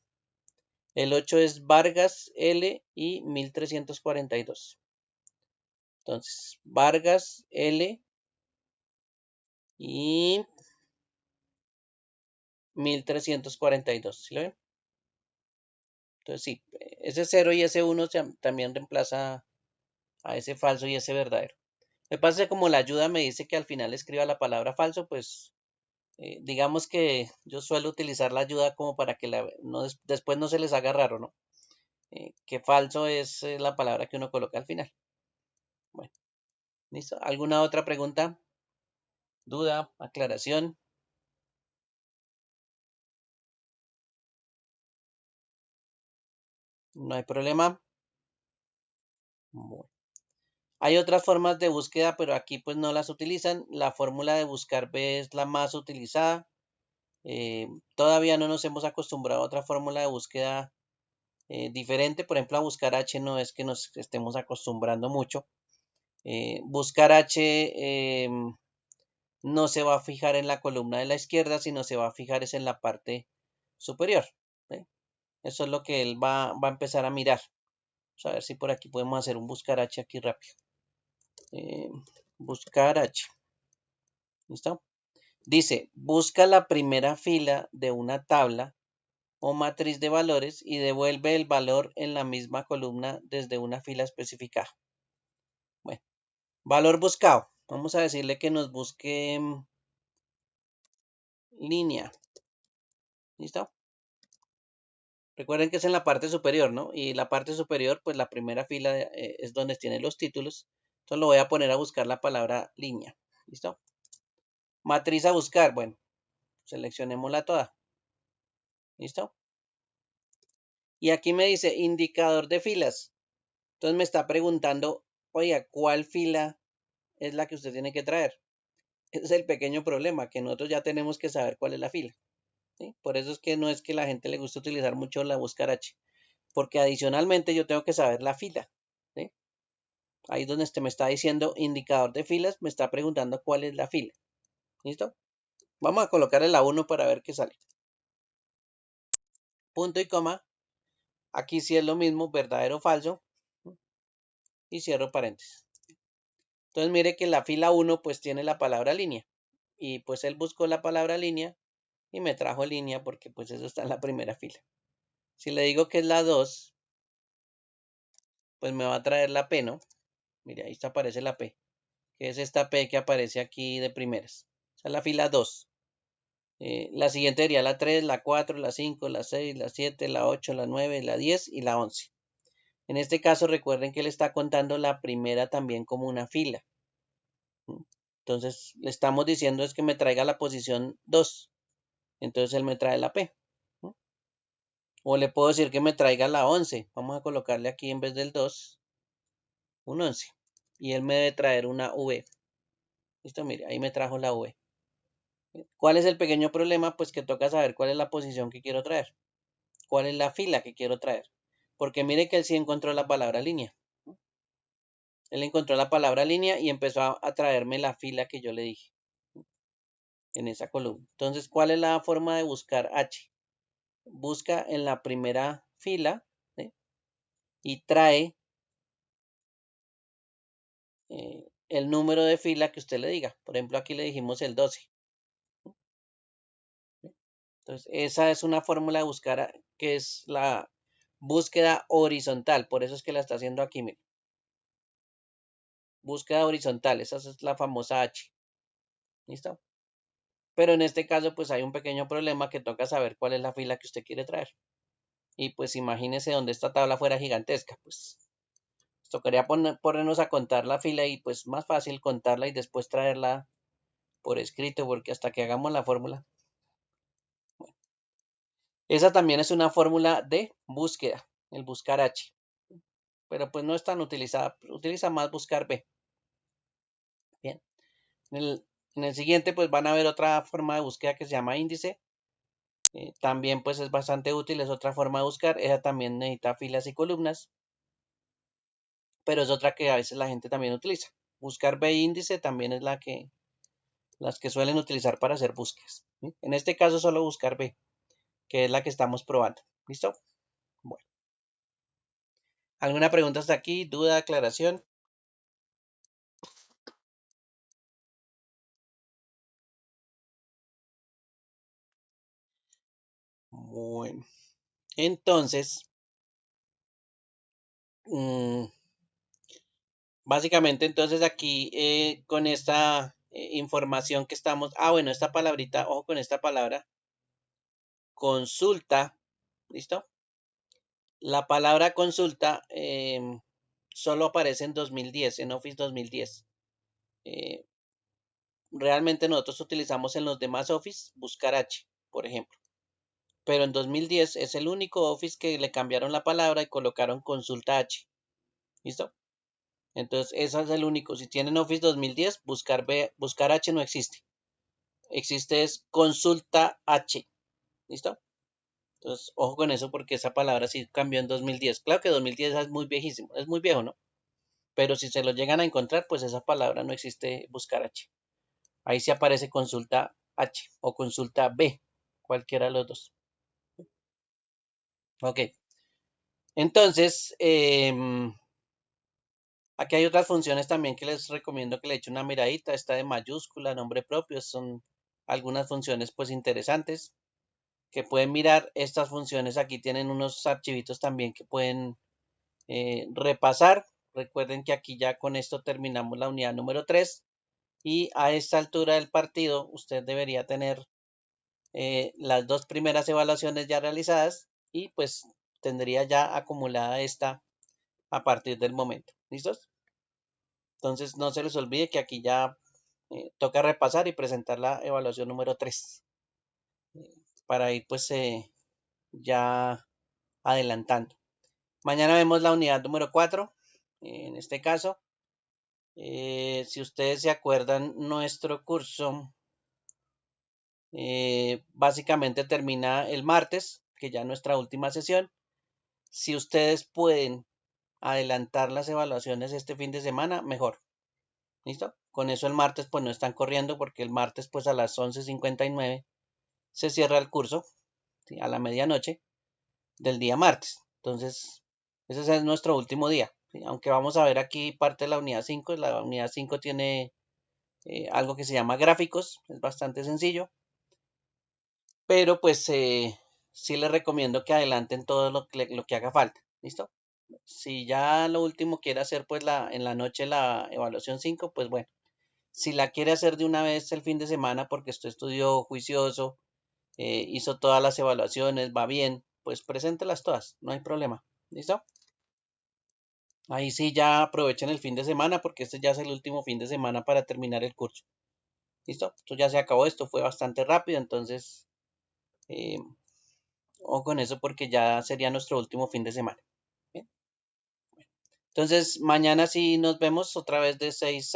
El 8 es Vargas L y 1342. Entonces, Vargas L y 1342. ¿Sí lo ven? Entonces, sí, ese 0 y ese 1 también reemplaza a ese falso y ese verdadero. Me pasa que como la ayuda me dice que al final escriba la palabra falso, pues digamos que yo suelo utilizar la ayuda como para que después no se les haga raro, ¿no? Que falso es la palabra que uno coloca al final. Bueno, ¿listo? ¿Alguna otra pregunta? ¿Duda? ¿Aclaración? ¿No hay problema? Bueno. Hay otras formas de búsqueda, pero aquí pues no las utilizan. La fórmula de buscar B es la más utilizada. Todavía no nos hemos acostumbrado a otra fórmula de búsqueda diferente. Por ejemplo, a buscar H no es que nos estemos acostumbrando mucho. Buscar H no se va a fijar en la columna de la izquierda, sino se va a fijar es en la parte superior. ¿Sí? Eso es lo que él va a empezar a mirar. Vamos a ver si por aquí podemos hacer un buscar H aquí rápido. Buscar H. ¿Listo? Dice, busca la primera fila de una tabla o matriz de valores y devuelve el valor en la misma columna desde una fila especificada. Bueno, valor buscado. Vamos a decirle que nos busque línea. ¿Listo? Recuerden que es en la parte superior, ¿no? Y la parte superior, pues la primera fila es donde tiene los títulos. Entonces lo voy a poner a buscar la palabra línea. ¿Listo? Matriz a buscar. Bueno, seleccionémosla toda. ¿Listo? Y aquí me dice indicador de filas. Entonces me está preguntando, oiga, ¿cuál fila es la que usted tiene que traer? Ese es el pequeño problema, que nosotros ya tenemos que saber cuál es la fila. ¿Sí? Por eso es que no es que a la gente le guste utilizar mucho la buscar H, porque adicionalmente yo tengo que saber la fila. ¿Sí? Ahí es donde me está diciendo indicador de filas, me está preguntando cuál es la fila. ¿Listo? Vamos a colocarle la 1 para ver qué sale. Punto y coma. Aquí sí es lo mismo, verdadero o falso. Y cierro paréntesis. Entonces mire que la fila 1 pues tiene la palabra línea. Y pues él buscó la palabra línea y me trajo línea porque pues eso está en la primera fila. Si le digo que es la 2, pues me va a traer la P, ¿no? Mire, ahí está, aparece la P, que es esta P que aparece aquí de primeras. Esa es la fila 2. La siguiente sería la 3, la 4, la 5, la 6, la 7, la 8, la 9, la 10 y la 11. En este caso recuerden que él está contando la primera también como una fila. Entonces le estamos diciendo es que me traiga la posición 2. Entonces él me trae la P. O le puedo decir que me traiga la 11. Vamos a colocarle aquí en vez del 2, un 11. Y él me debe traer una V. Listo, mire, ahí me trajo la V. ¿Cuál es el pequeño problema? Pues que toca saber cuál es la posición que quiero traer. ¿Cuál es la fila que quiero traer? Porque mire que él sí encontró la palabra línea. Él encontró la palabra línea y empezó a traerme la fila que yo le dije en esa columna. Entonces, ¿cuál es la forma de buscar H? Busca en la primera fila, ¿sí? Y trae el número de fila que usted le diga. Por ejemplo, aquí le dijimos el 12. Entonces, esa es una fórmula de buscar que es la búsqueda horizontal. Por eso es que la está haciendo aquí. Mire. Búsqueda horizontal. Esa es la famosa H. ¿Listo? Pero en este caso, pues hay un pequeño problema que toca saber cuál es la fila que usted quiere traer. Y pues imagínese donde esta tabla fuera gigantesca. Pues tocaría ponernos a contar la fila y pues más fácil contarla y después traerla por escrito, porque hasta que hagamos la fórmula. Esa también es una fórmula de búsqueda, el buscar H. Pero pues no es tan utilizada, utiliza más buscar B. Bien. En el siguiente pues van a ver otra forma de búsqueda que se llama índice. También pues es bastante útil, es otra forma de buscar. Ella también necesita filas y columnas. Pero es otra que a veces la gente también utiliza. Buscar B índice también es las que suelen utilizar para hacer búsquedas. ¿Sí? En este caso solo buscar B, que es la que estamos probando. ¿Listo? Bueno. ¿Alguna pregunta hasta aquí? ¿Duda, aclaración? Bueno. Entonces, básicamente entonces aquí con esta información que estamos, bueno, esta palabrita, ojo con esta palabra, consulta, ¿listo? La palabra consulta solo aparece en 2010, en Office 2010. Realmente nosotros utilizamos en los demás Office buscar H, por ejemplo. Pero en 2010 es el único Office que le cambiaron la palabra y colocaron consulta H. ¿Listo? Entonces, ese es el único. Si tienen Office 2010, buscar H no existe. Existe es consulta H. ¿Listo? Entonces, ojo con eso porque esa palabra sí cambió en 2010. Claro que 2010 es muy viejísimo, es muy viejo, ¿no? Pero si se lo llegan a encontrar, pues esa palabra no existe buscar H. Ahí sí aparece consulta H o consulta B, cualquiera de los dos. Ok, entonces, aquí hay otras funciones también que les recomiendo que le echen una miradita. Esta de mayúscula, nombre propio, son algunas funciones pues interesantes que pueden mirar. Estas funciones aquí tienen unos archivitos también que pueden repasar. Recuerden que aquí ya con esto terminamos la unidad número 3 y a esta altura del partido usted debería tener las dos primeras evaluaciones ya realizadas y pues tendría ya acumulada esta a partir del momento. ¿Listos? Entonces no se les olvide que aquí ya toca repasar y presentar la evaluación número 3 para ir pues ya adelantando. Mañana vemos la unidad número 4. En este caso, si ustedes se acuerdan, nuestro curso básicamente termina el martes, que ya es nuestra última sesión. Si ustedes pueden adelantar las evaluaciones este fin de semana, mejor. ¿Listo? Con eso el martes pues no están corriendo porque el martes pues a las 11:59 se cierra el curso, ¿sí? A la medianoche del día martes. Entonces, ese es nuestro último día, ¿sí? Aunque vamos a ver aquí parte de la unidad 5. La unidad 5 tiene algo que se llama gráficos, es bastante sencillo, pero pues sí les recomiendo que adelanten todo lo que haga falta. ¿Listo? Si ya lo último quiere hacer pues en la noche la evaluación 5, pues bueno. Si la quiere hacer de una vez el fin de semana porque usted estudió juicioso, hizo todas las evaluaciones, va bien, pues preséntelas todas, no hay problema. ¿Listo? Ahí sí ya aprovechen el fin de semana porque este ya es el último fin de semana para terminar el curso. ¿Listo? Esto ya se acabó, esto fue bastante rápido, entonces eh, o con eso porque ya sería nuestro último fin de semana. ¿Bien? Entonces mañana sí nos vemos otra vez de 6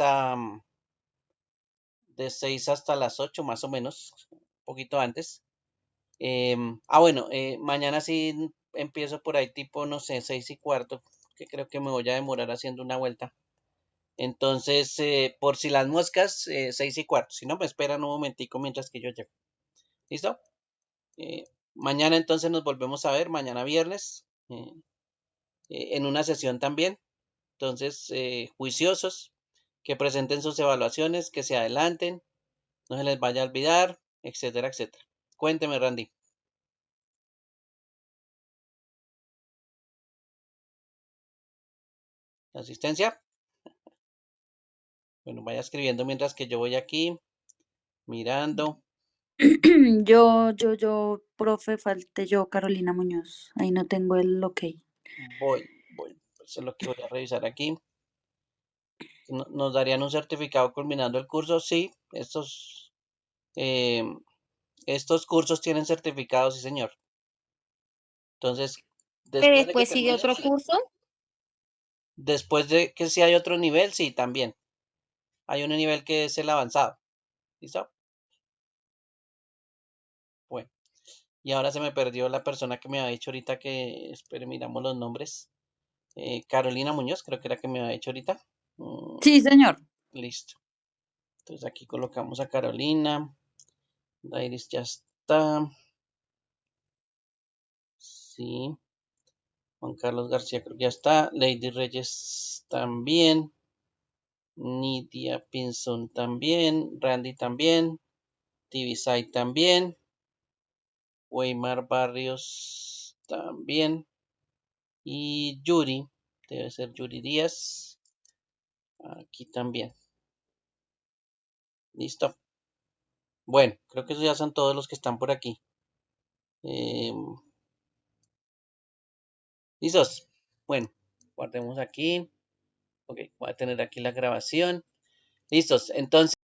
hasta las 8 más o menos, un poquito antes. Bueno, mañana sí empiezo por ahí tipo, no sé, 6:15, que creo que me voy a demorar haciendo una vuelta. Entonces, por si las moscas, 6:15. Si no, me esperan un momentico mientras que yo llego. ¿Listo? Eh, Mañana entonces nos volvemos a ver, mañana viernes, en una sesión también. Entonces, juiciosos, que presenten sus evaluaciones, que se adelanten, no se les vaya a olvidar, etcétera, etcétera. Cuénteme, Randy. ¿La asistencia? Bueno, vaya escribiendo mientras que yo voy aquí mirando. Profe, falte yo, Carolina Muñoz. Ahí no tengo el ok. Voy. Eso es lo que voy a revisar aquí. ¿Nos darían un certificado culminando el curso? Sí, eh, estos cursos tienen certificados, sí, señor. Entonces, Que después de que después sigue terminen, otro sí. curso. Después de que si hay otro nivel, sí, también. Hay un nivel que es el avanzado. ¿Listo? Bueno, y ahora se me perdió la persona que me había dicho ahorita que, espere, miramos los nombres. Carolina Muñoz, creo que era que me había dicho ahorita. Mm, Sí, señor. listo. Entonces aquí colocamos a Carolina. Dairis ya está. Sí. Juan Carlos García creo que ya está. Lady Reyes también. Nidia Pinson también. Randy también. Tibisay también. Weimar Barrios también. Y Yuri. Debe ser Yuri Díaz. Aquí también. Listo. Bueno, creo que esos ya son todos los que están por aquí. ¿Listos? Bueno, guardemos aquí. Ok, voy a tener aquí la grabación. Listos. Entonces.